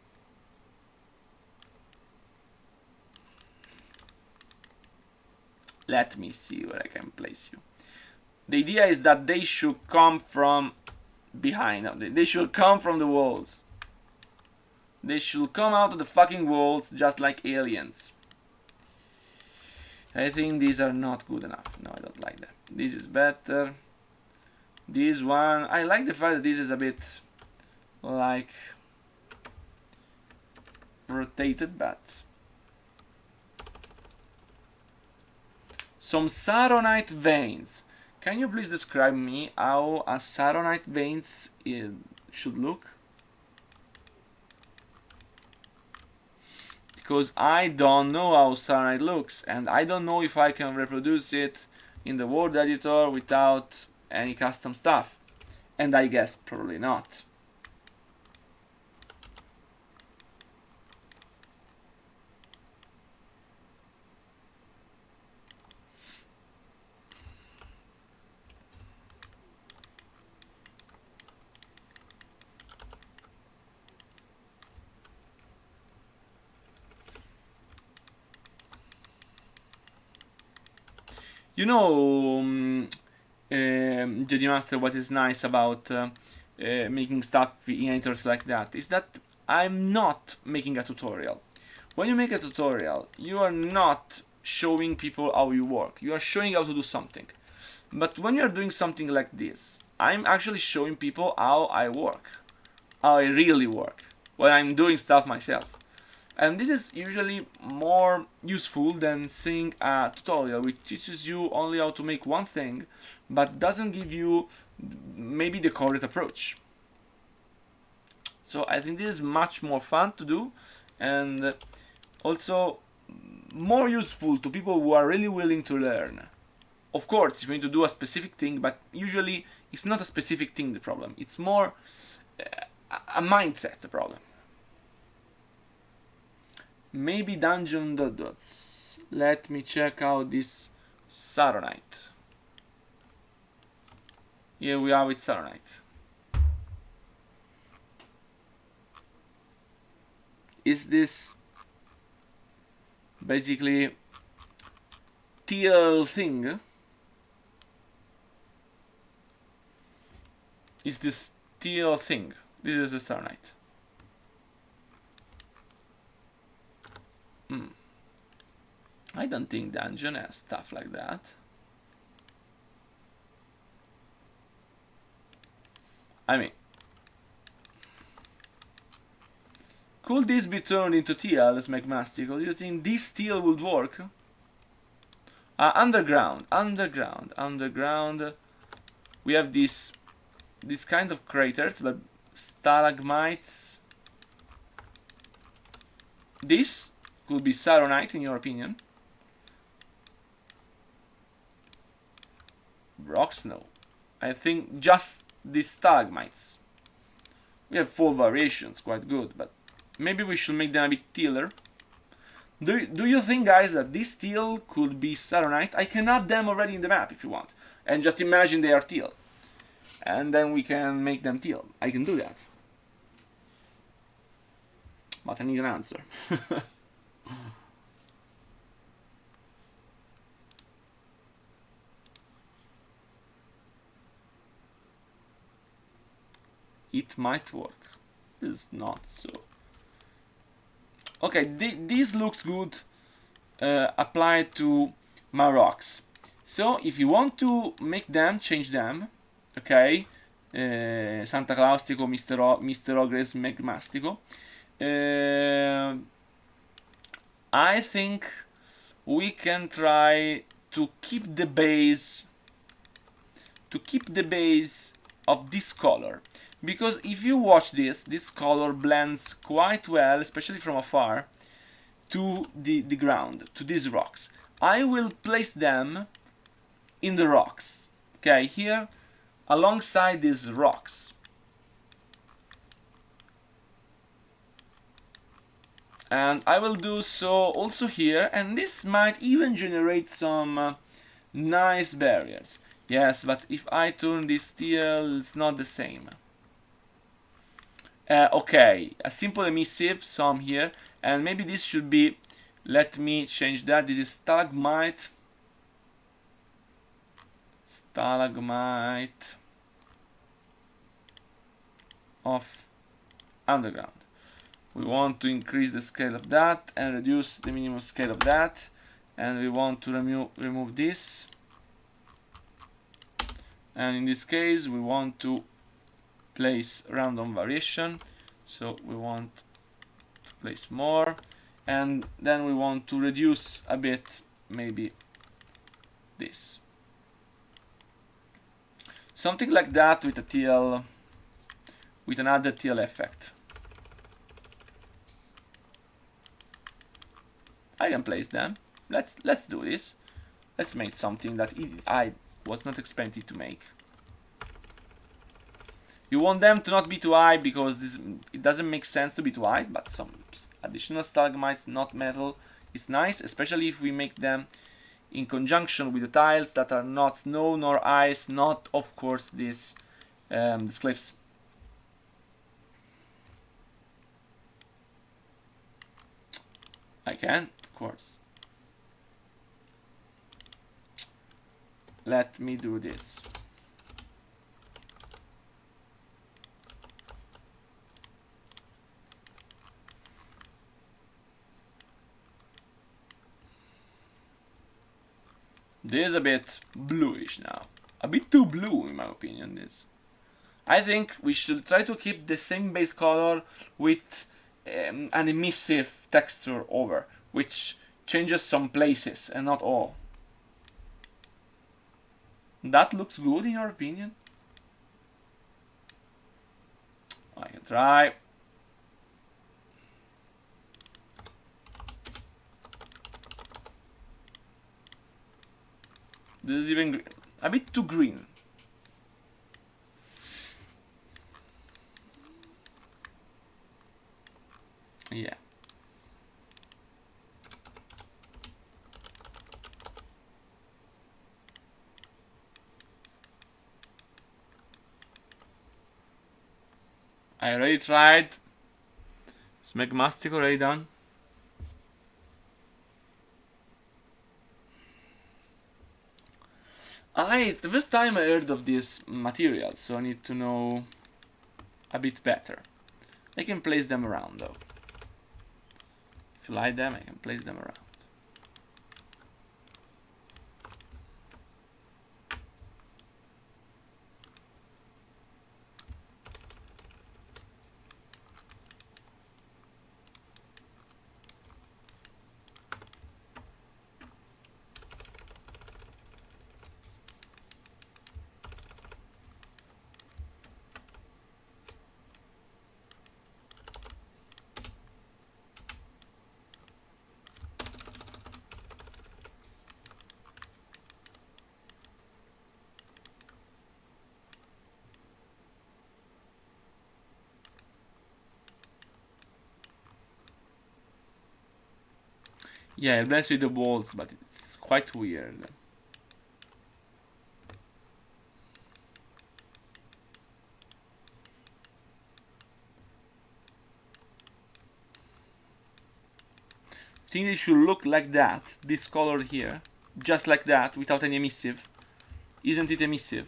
A: Let me see where I can place you. The idea is that they should come from behind. No, they should come from the walls. They should come out of the fucking walls just like aliens. I think these are not good enough. No, I don't like that. This is better. This one, I like the fact that this is a bit like rotated, but some Saronite veins. Can you please describe me how a Saronite veins should look? Because I don't know how Saronite looks, and I don't know if I can reproduce it in the word editor without any custom stuff. And I guess probably not. You know, Jedi Master, what is nice about making stuff in editors like that is that I'm not making a tutorial. When you make a tutorial, you are not showing people how you work. You are showing how to do something. But when you're doing something like this, I'm actually showing people how I work, how I really work, when I'm doing stuff myself. And this is usually more useful than seeing a tutorial which teaches you only how to make one thing, but doesn't give you maybe the correct approach. So I think this is much more fun to do, and also more useful to people who are really willing to learn. Of course, you need to do a specific thing, but usually it's not a specific thing the problem. It's more a mindset the problem. Maybe dungeon dots. Let me check out this Saronite. Here we are with Saronite. Is this basically teal thing? Is this teal thing? This is a Saronite. I don't think dungeon has stuff like that. I mean, could this be turned into teal as magmastical? Do you think this teal would work? Underground. We have this kind of craters, but stalagmites. This could be Saronite, in your opinion. Rocks, no. I think just these stalagmites. We have 4 variations, quite good, but maybe we should make them a bit tealer. Do you think, guys, that this teal could be Saronite? I can add them already in the map if you want, and just imagine they are teal, and then we can make them teal. I can do that, but I need an answer. It might work. It's not so. Okay, this looks good applied to my rocks. So if you want to make them, change them, okay, Santa Claustico, Mr. Ogres, Magmastico, I think we can try to keep the base of this color. Because if you watch this color blends quite well, especially from afar, to the ground, to these rocks. I will place them in the rocks, okay, here, alongside these rocks. And I will do so also here, and this might even generate some nice barriers. Yes, but if I turn this teal, it's not the same. Okay, a simple emissive, some here, and maybe this should be, let me change that, this is stalagmite of underground. We want to increase the scale of that and reduce the minimum scale of that, and we want to remove this, and in this case we want to place random variation, so we want to place more, and then we want to reduce a bit, maybe this, something like that, with a teal, with another teal effect. I can place them. Let's do this. Let's make something that I was not expecting to make. You want them to not be too high because it doesn't make sense to be too high, but some additional stalagmites, not metal, is nice, especially if we make them in conjunction with the tiles that are not snow nor ice, not of course these cliffs. I can, of course. Let me do this. This is a bit bluish now. A bit too blue in my opinion, this. I think we should try to keep the same base color with an emissive texture over, which changes some places and not all. That looks good in your opinion? I can try. This is even a bit too green. Yeah. I already tried. Smegmastic already done. It's the first time I heard of this material, so I need to know a bit better. I can place them around though. If you like them, I can place them around. Yeah, it blends with the walls, but it's quite weird. I think it should look like that, this color here, just like that, without any emissive. Isn't it emissive?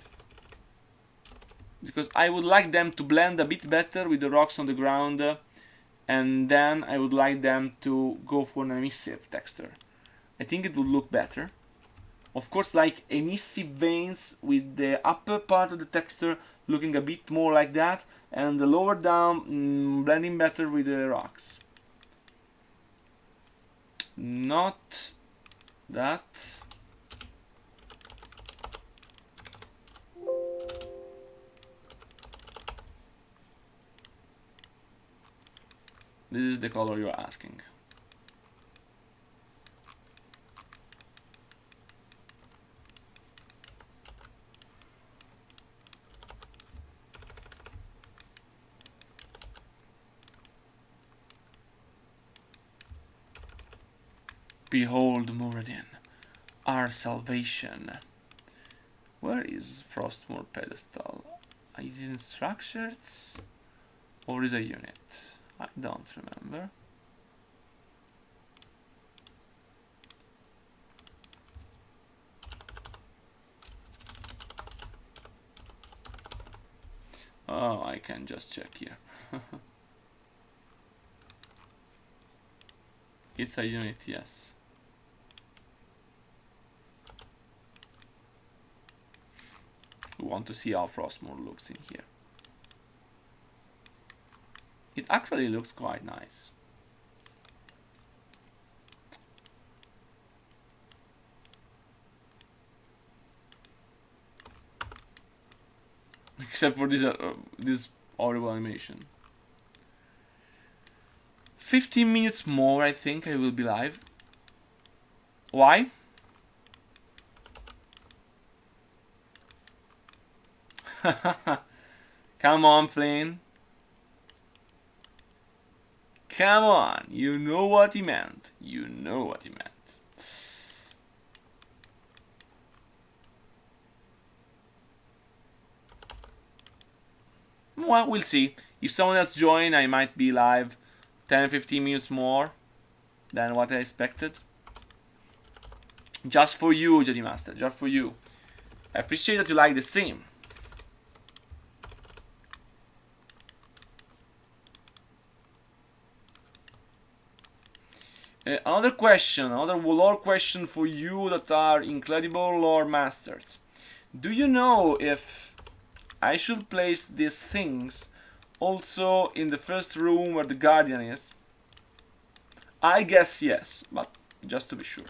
A: Because I would like them to blend a bit better with the rocks on the ground, and then I would like them to go for an emissive texture. I think it would look better. Of course, like emissive veins with the upper part of the texture looking a bit more like that, and the lower down blending better with the rocks. Not that. This is the color you're asking. Behold, Muradin, our salvation. Where is Frostmourne pedestal? Is it in structures? Or is a unit? I don't remember. Oh, I can just check here. It's a unit, yes. We want to see how Frostmourne looks in here. It actually looks quite nice. Except for this horrible animation. 15 minutes more, I think I will be live. Why? Come on, Flynn. Come on, you know what he meant. You know what he meant. Well, we'll see. If someone else joins, I might be live 10-15 minutes more than what I expected. Just for you, JD Master, just for you. I appreciate that you like the stream. Another question, another lore question for you that are incredible lore masters. Do you know if I should place these things also in the first room where the Guardian is? I guess yes, but just to be sure.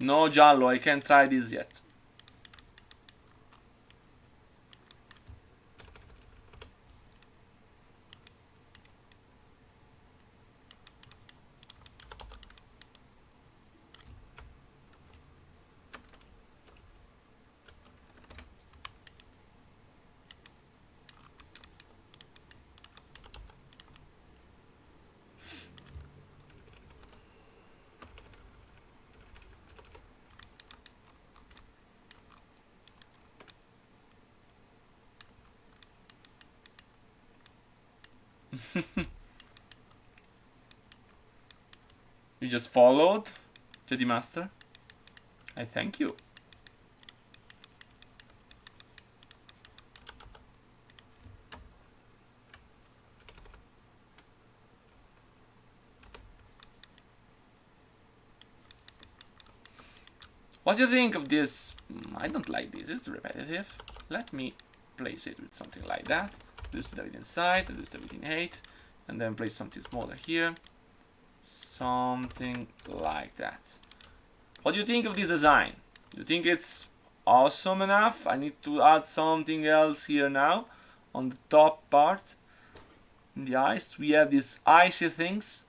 A: No, Giallo, I can't try this yet. You just followed, Jedi Master. I thank you. What do you think of this? I don't like this, it's repetitive. Let me place it with something like that. Reduce the width inside, reduce the width in 8, and then place something smaller here. Something like that. What do you think of this design? Do you think it's awesome enough? I need to add something else here now on the top part. In the eyes, we have these icy things,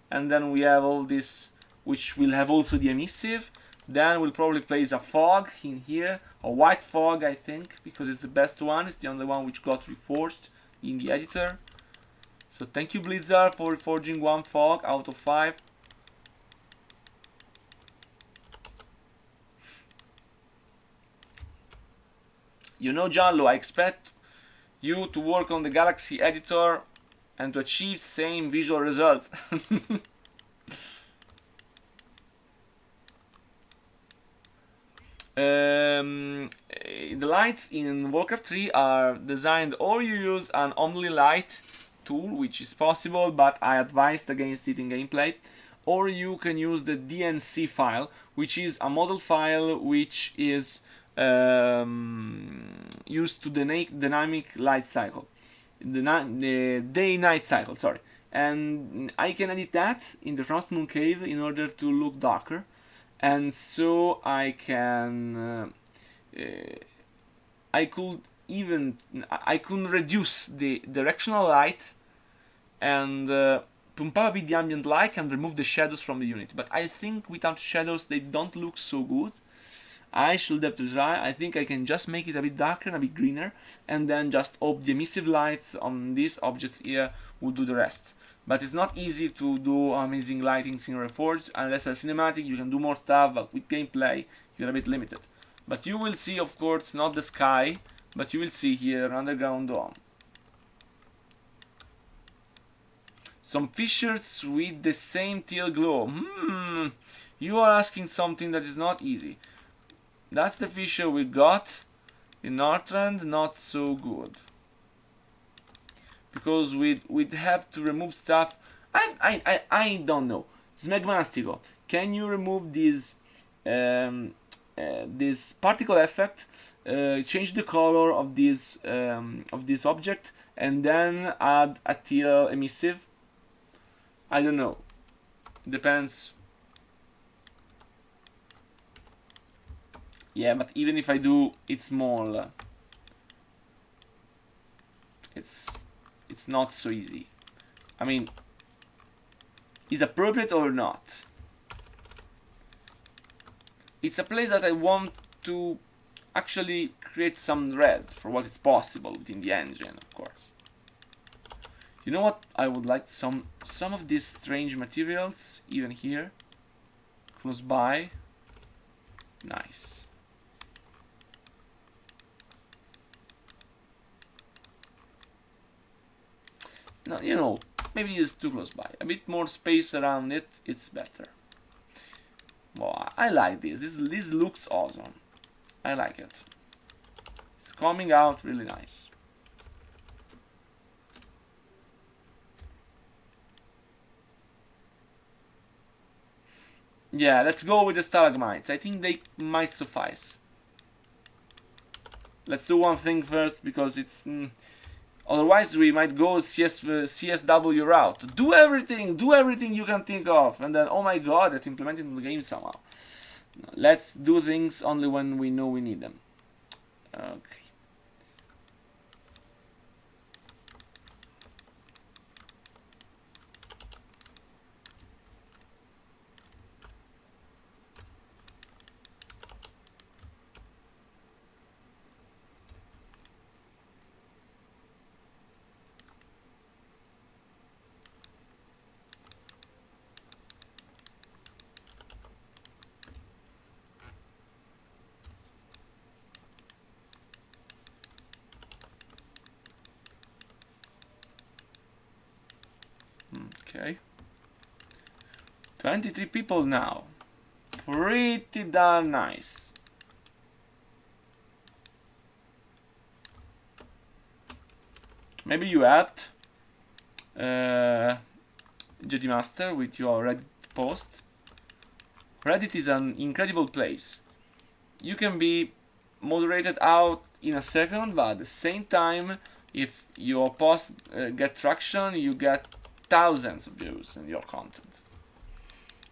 A: and then we have all this, which will have also the emissive. Then we'll probably place a fog in here, a white fog, I think, because it's the best one. It's the only one which got reforged in the editor. So thank you, Blizzard, for reforging one fog out of 5. You know, Gianlo, I expect you to work on the Galaxy editor and to achieve same visual results. The lights in Warcraft 3 are designed, or you use an only light tool, which is possible, but I advised against it in gameplay, or you can use the DNC file, which is a model file which is used to the dynamic light cycle, the day-night cycle, sorry. And I can edit that in the Frost Moon Cave in order to look darker, and so I can I could reduce the directional light and pump up a bit the ambient light and remove the shadows from the unit. But I think without shadows they don't look so good. I should have to try. I think I can just make it a bit darker and a bit greener, and then just hope the emissive lights on these objects here will do the rest. But it's not easy to do amazing lightings in Reforged. Unless a cinematic, you can do more stuff, but with gameplay, you're a bit limited. But you will see, of course, not the sky, but you will see here an underground dome. Some fissures with the same teal glow. You are asking something that is not easy. That's the fissure we got in Northrend, not so good. Because we'd have to remove stuff. I don't know. Smegmastico, can you remove this this particle effect, change the color of this object, and then add a teal emissive? I don't know. Depends. Yeah, but even if I do, it's small. It's not so easy. I mean, is appropriate or not? It's a place that I want to actually create some red for what is possible within the engine, of course. You know what? I would like some of these strange materials, even here, close by. Nice. no, you know, maybe it's too close by. A bit more space around it, it's better. Well, I like this. This looks awesome. I like it. It's coming out really nice. Yeah, let's go with the stalagmites. I think they might suffice. Let's do one thing first, because it's... otherwise we might go CSW route. Do everything you can think of, and then, oh my god, that's implemented in the game somehow. No, let's do things only when we know we need them. Okay. Okay. 23 people now. Pretty darn nice. Maybe you helped JD Master with your Reddit post. Reddit is an incredible place. You can be moderated out in a second, but at the same time, if your post get traction, you get thousands of views in your content.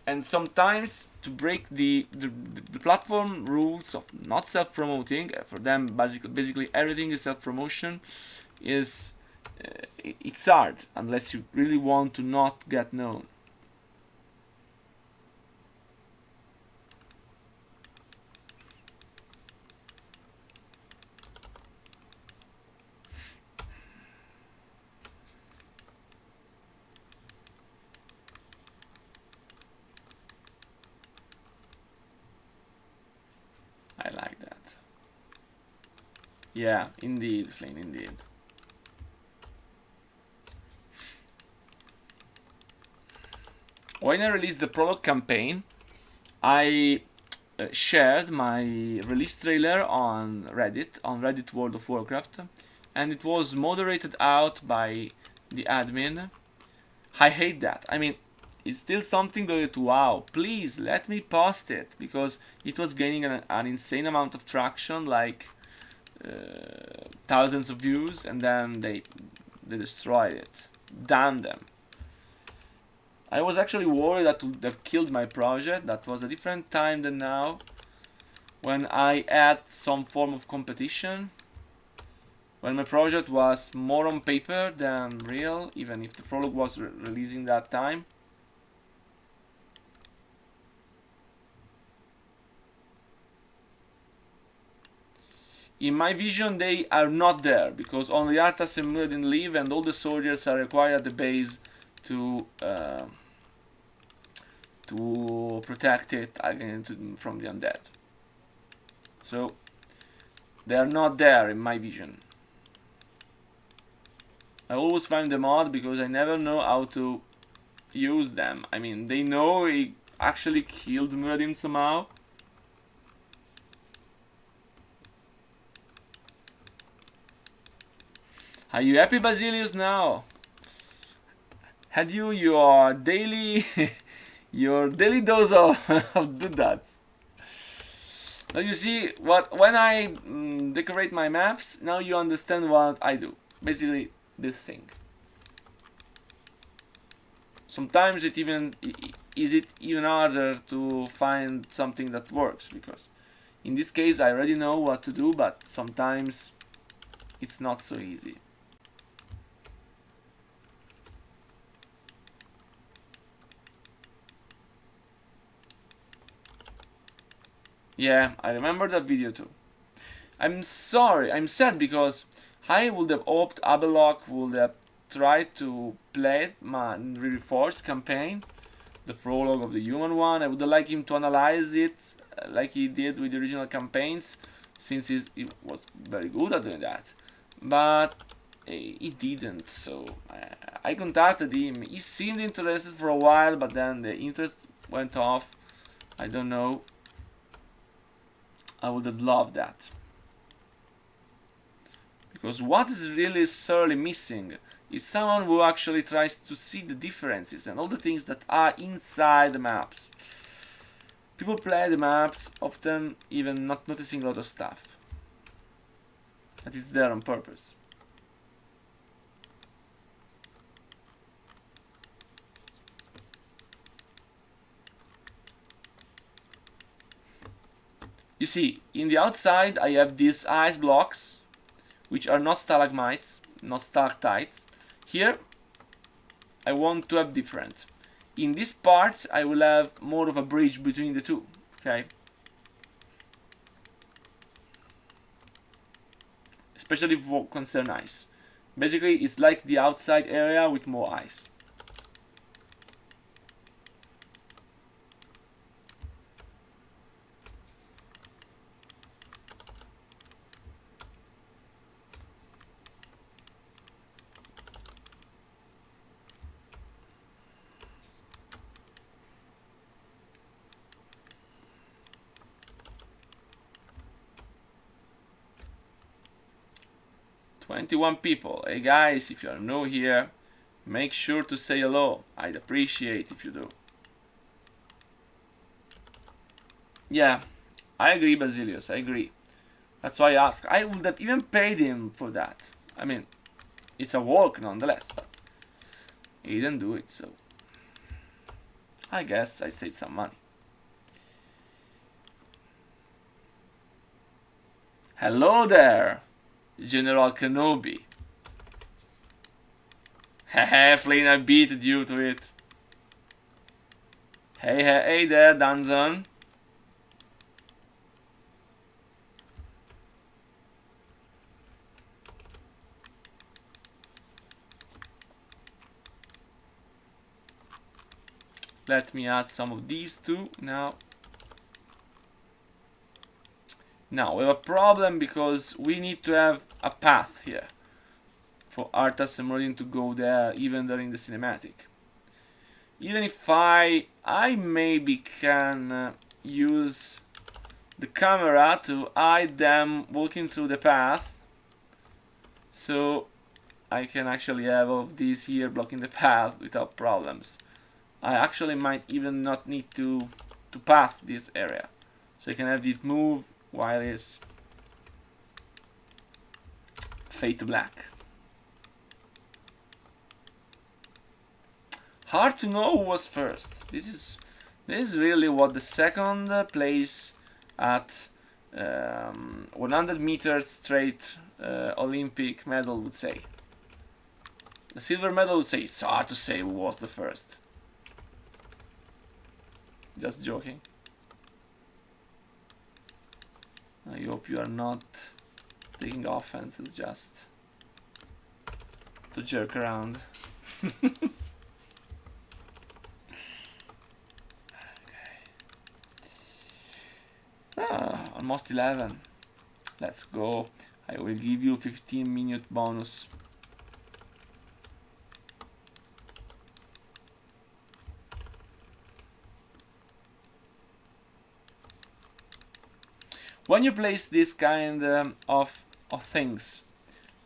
A: And sometimes, to break the platform rules of not self-promoting, for them basically everything is self-promotion, is it's hard unless you really want to not get known. I like that. Yeah, indeed, Flynn, indeed. When I released the prologue campaign, I shared my release trailer on Reddit World of Warcraft, and it was moderated out by the admin. I hate that. I mean, it's still something that, wow, please let me post it, because it was gaining an insane amount of traction, like thousands of views, and then they destroyed it. Damn them. I was actually worried that would have killed my project. That was a different time than now, when I had some form of competition, when my project was more on paper than real, even if the prologue was releasing that time. In my vision, they are not there, because only Arthas and Muradin live, and all the soldiers are required at the base to protect it from the undead. So they are not there in my vision. I always find them odd because I never know how to use them. I mean, they know he actually killed Muradin somehow. Are you happy, Basilius, now? Had you your daily your daily dose of doodads? Now you see when I decorate my maps, now you understand what I do. Basically this thing. Sometimes it is even harder to find something that works, because in this case I already know what to do, but sometimes it's not so easy. Yeah, I remember that video too. I'm sorry, I'm sad, because I would have hoped Abelok would have tried to play my Re-Reforged campaign, the prologue of the human one. I would have liked him to analyze it like he did with the original campaigns, since he was very good at doing that. But he didn't, so I contacted him. He seemed interested for a while, but then the interest went off. I don't know. I would have loved that. Because what is really sorely missing is someone who actually tries to see the differences and all the things that are inside the maps. People play the maps, often even not noticing a lot of stuff. That is there on purpose. You see, in the outside I have these ice blocks, which are not stalagmites, not stalactites. Here, I want to have different. In this part, I will have more of a bridge between the two, okay? Especially for concern ice. Basically, it's like the outside area with more ice. "21 people. Hey guys, if you are new here, make sure to say hello. I'd appreciate if you do." Yeah, I agree, Basilius, I agree. That's why I asked. I would have even paid him for that. I mean, it's a work nonetheless, but he didn't do it, so I guess I saved some money. Hello there, General Kenobi. Hehe, Flynn, I beat you to it. Hey there, Danzon. Let me add some of these too now. Now we have a problem because we need to have a path here for Arthas and Merlin to go there even during the cinematic. Even if I maybe can use the camera to hide them walking through the path, so I can actually have all of these here blocking the path without problems. I actually might even not need to path this area, so I can have it move while it's fade to black. Hard to know who was first. This is really what the second place at 100 meters straight Olympic medal would say. The silver medal would say it's hard to say who was the first. Just joking. I hope you are not taking offense. It's just to jerk around. Almost 11. Let's go. I will give you 15-minute bonus. When you place this kind of things,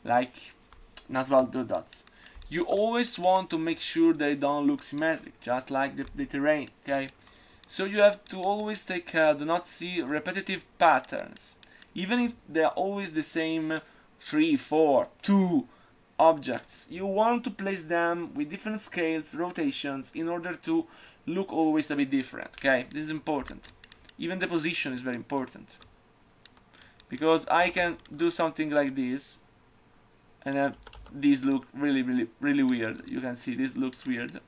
A: like natural dots, you always want to make sure they don't look symmetric, just like the terrain, okay? So you have to always take care to not see repetitive patterns, even if they are always the same 3, 4, 2 objects. You want to place them with different scales, rotations, in order to look always a bit different, okay? This is important. Even the position is very important. Because I can do something like this and have these look really weird. You can see this looks weird.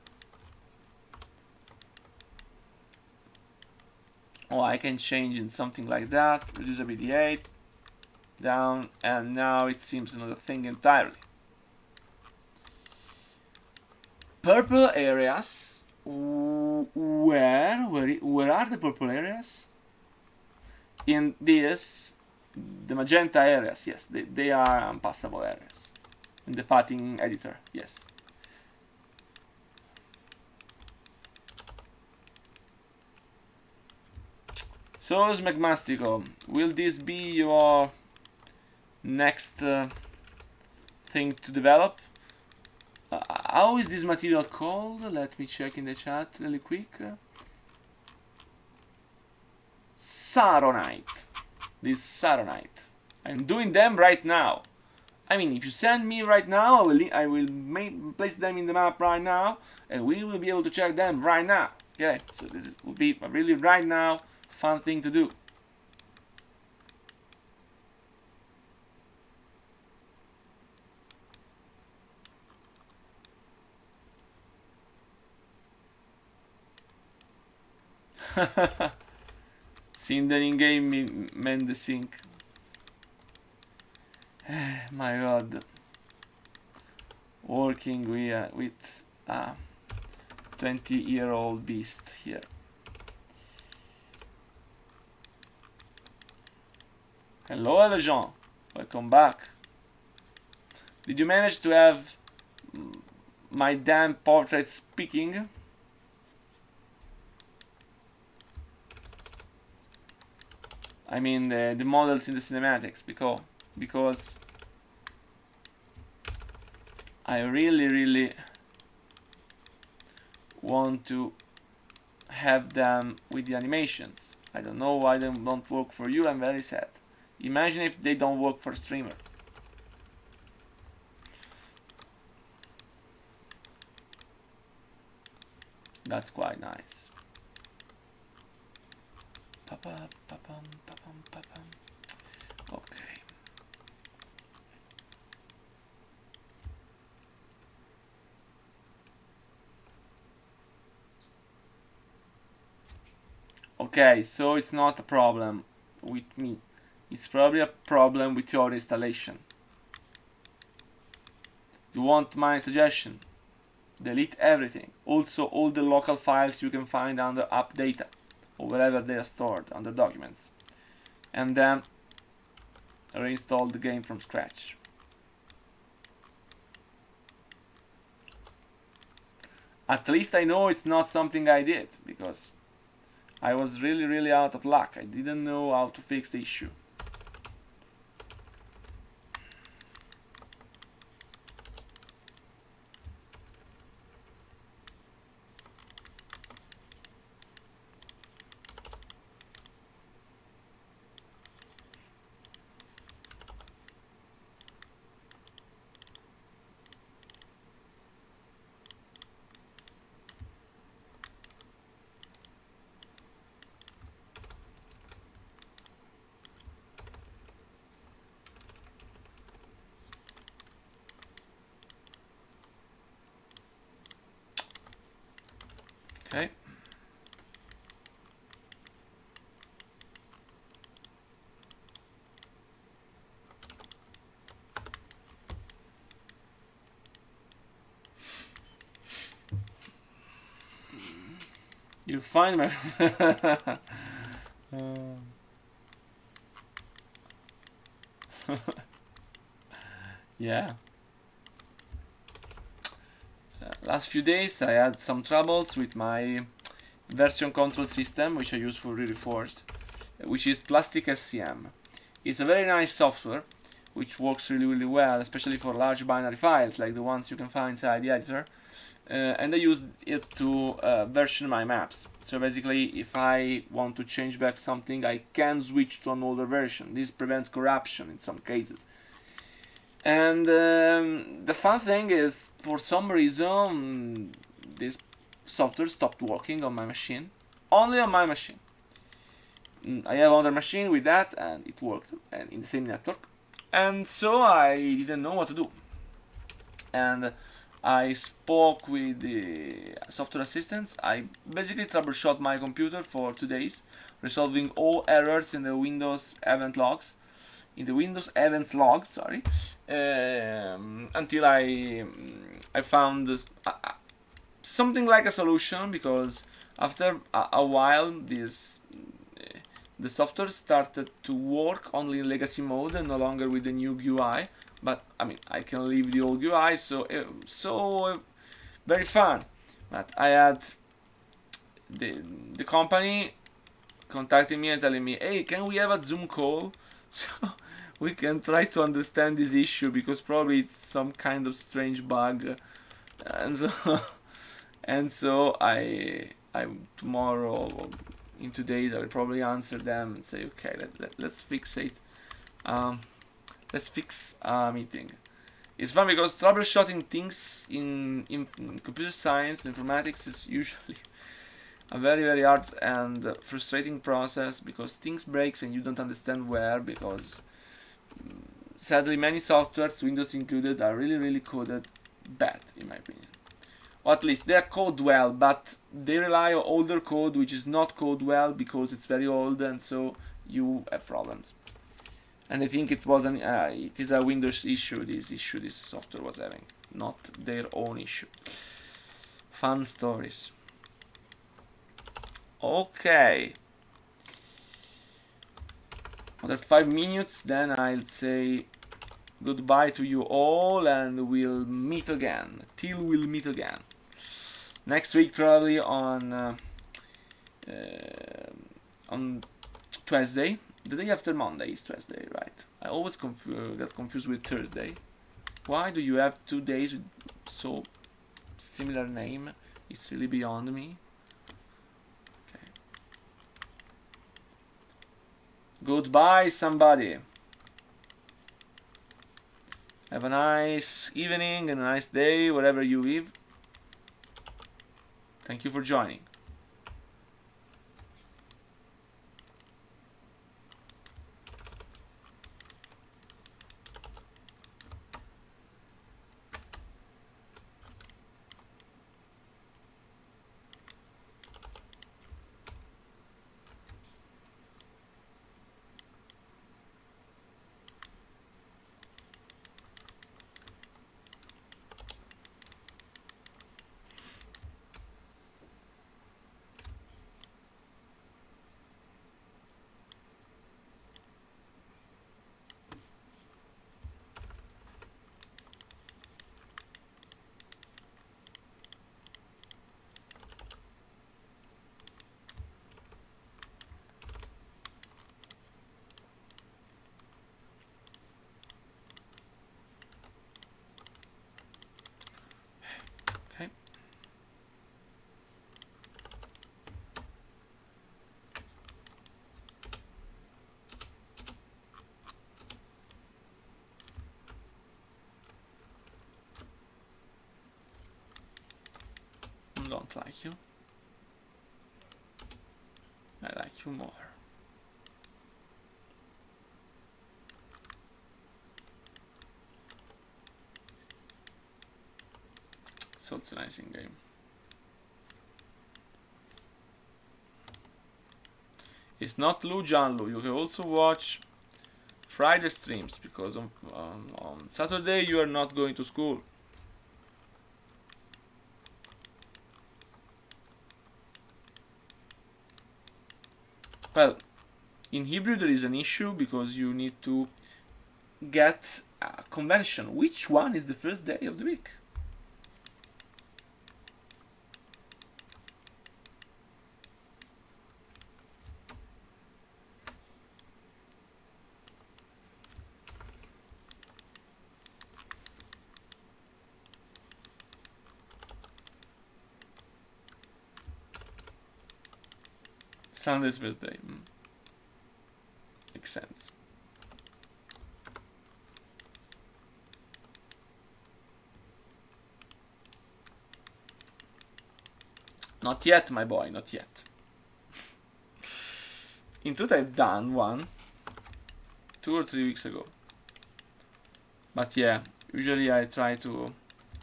A: Or I can change in something like that, reduce a BD8, down, and now it seems another thing entirely. Purple areas, where are the purple areas? In this, the magenta areas, yes, they are unpassable areas. in the pathing editor, yes. So, Smegmastico, will this be your next thing to develop? How is this material called? Let me check in the chat really quick. Saronite. This Saronite. I'm doing them right now. I mean, if you send me right now, I will place them in the map right now, and we will be able to check them right now. Okay, so this will be a really right now fun thing to do. Seen the in-game mend the sink. My god. Working with a 20-year-old beast here. Hello, Elejon. Welcome back. Did you manage to have my damn portrait speaking? I mean the models in the cinematics, because I really want to have them with the animations. I don't know why they don't work for you. I'm very sad. Imagine if they don't work for a streamer. That's quite nice. Okay. Okay, so it's not a problem with me. It's probably a problem with your installation. You want my suggestion? Delete everything. Also all the local files you can find under app data, or wherever they are stored under documents, and then reinstall the game from scratch. At least I know it's not something I did, because I was really out of luck. I didn't know how to fix the issue. Okay. You find my yeah. Last few days I had some troubles with my version control system, which I use for Re-Reforged, which is Plastic SCM. It's a very nice software which works really well, especially for large binary files like the ones you can find inside the editor. And I use it to version my maps. So basically, if I want to change back something, I can switch to an older version. This prevents corruption in some cases. And the fun thing is, for some reason, this software stopped working on my machine. Only on my machine. I have another machine with that, and it worked, and in the same network. And so I didn't know what to do. And I spoke with the software assistants. I basically troubleshot my computer for 2 days, resolving all errors in the Windows event logs. Until I found something like a solution, because after a while the software started to work only in legacy mode and no longer with the new GUI. But I mean, I can leave the old UI, so very fun. But I had the company contacting me and telling me, hey, can we have a Zoom call so we can try to understand this issue, because probably it's some kind of strange bug. And so and so I tomorrow, or in 2 days, I will probably answer them and say, okay, let's fix it. Let's fix a meeting. It's fun because troubleshooting things in computer science, informatics, is usually a very, very hard and frustrating process, because things breaks and you don't understand where, because sadly many softwares, Windows included, are really, really coded bad, in my opinion. Or at least they are coded well, but they rely on older code which is not coded well because it's very old, and so you have problems. And I think it is a Windows issue. This software was having, not their own issue. Fun stories. Okay. Another 5 minutes, then I'll say goodbye to you all, and we'll meet again. Till we'll meet again. Next week, probably on Tuesday. The day after Monday is Tuesday, right? I always get confused with Thursday. Why do you have 2 days with so similar name? It's really beyond me. Okay. Goodbye, somebody. Have a nice evening and a nice day wherever you live. Thank you for joining. Don't like you. I like you more. So it's a nice in game. It's not Lu Janlu. You can also watch Friday streams, because on Saturday you are not going to school. Well, in Hebrew there is an issue because you need to get a convention. Which one is the first day of the week? Sunday's first day. Makes sense. Not yet, my boy, not yet. In truth, I've done one 2 or 3 weeks ago. But yeah, usually I try to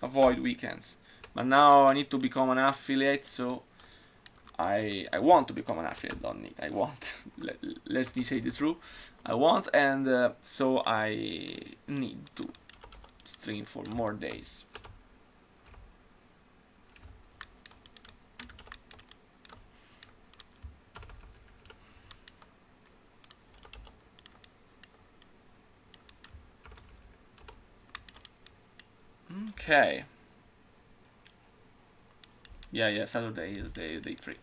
A: avoid weekends. But now I need to become an affiliate, so I want to become an affiliate, don't need. I want. Let me say the truth. I want, and so I need to stream for more days. Okay. Yeah, Saturday is day 3.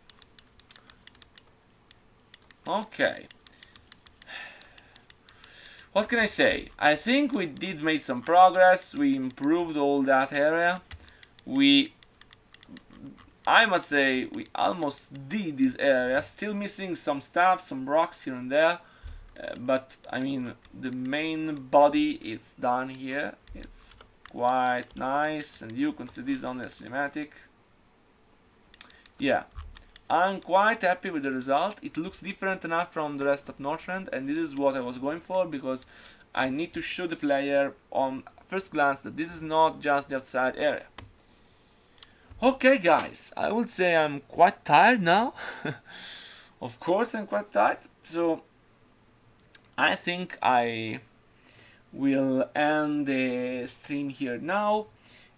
A: Okay. What can I say? I think we did make some progress. We improved all that area. I must say, we almost did this area. Still missing some stuff, some rocks here and there. But I mean, the main body is done here. It's quite nice, and you can see this on the cinematic. Yeah, I'm quite happy with the result. It looks different enough from the rest of Northrend, and this is what I was going for, because I need to show the player on first glance that this is not just the outside area. Okay guys, I would say I'm quite tired now. Of course I'm quite tired, so I think I will end the stream here now.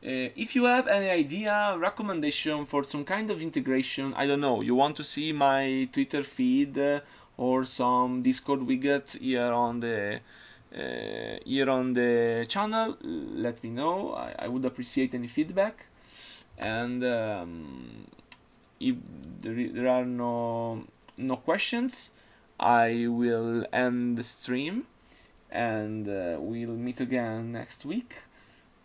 A: If you have any idea, recommendation for some kind of integration, I don't know, you want to see my Twitter feed or some Discord widget here on the channel, let me know. I would appreciate any feedback. And if there are no questions, I will end the stream, and we'll meet again next week.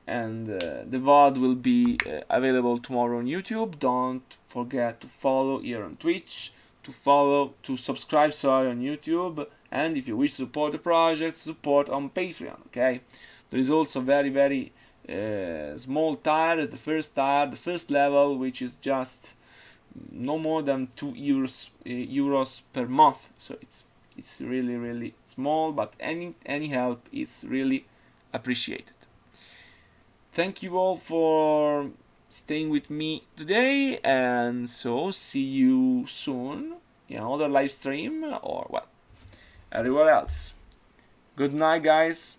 A: And the VOD will be available tomorrow on YouTube. Don't forget to follow here on Twitch, to subscribe on YouTube, and if you wish to support the project, support on Patreon. Okay, there is also very small tier as the first level, which is just no more than €2 per month. So it's really small, but any help is really appreciated. Thank you all for staying with me today, and so see you soon in another live stream, or well, everywhere else. Good night, guys.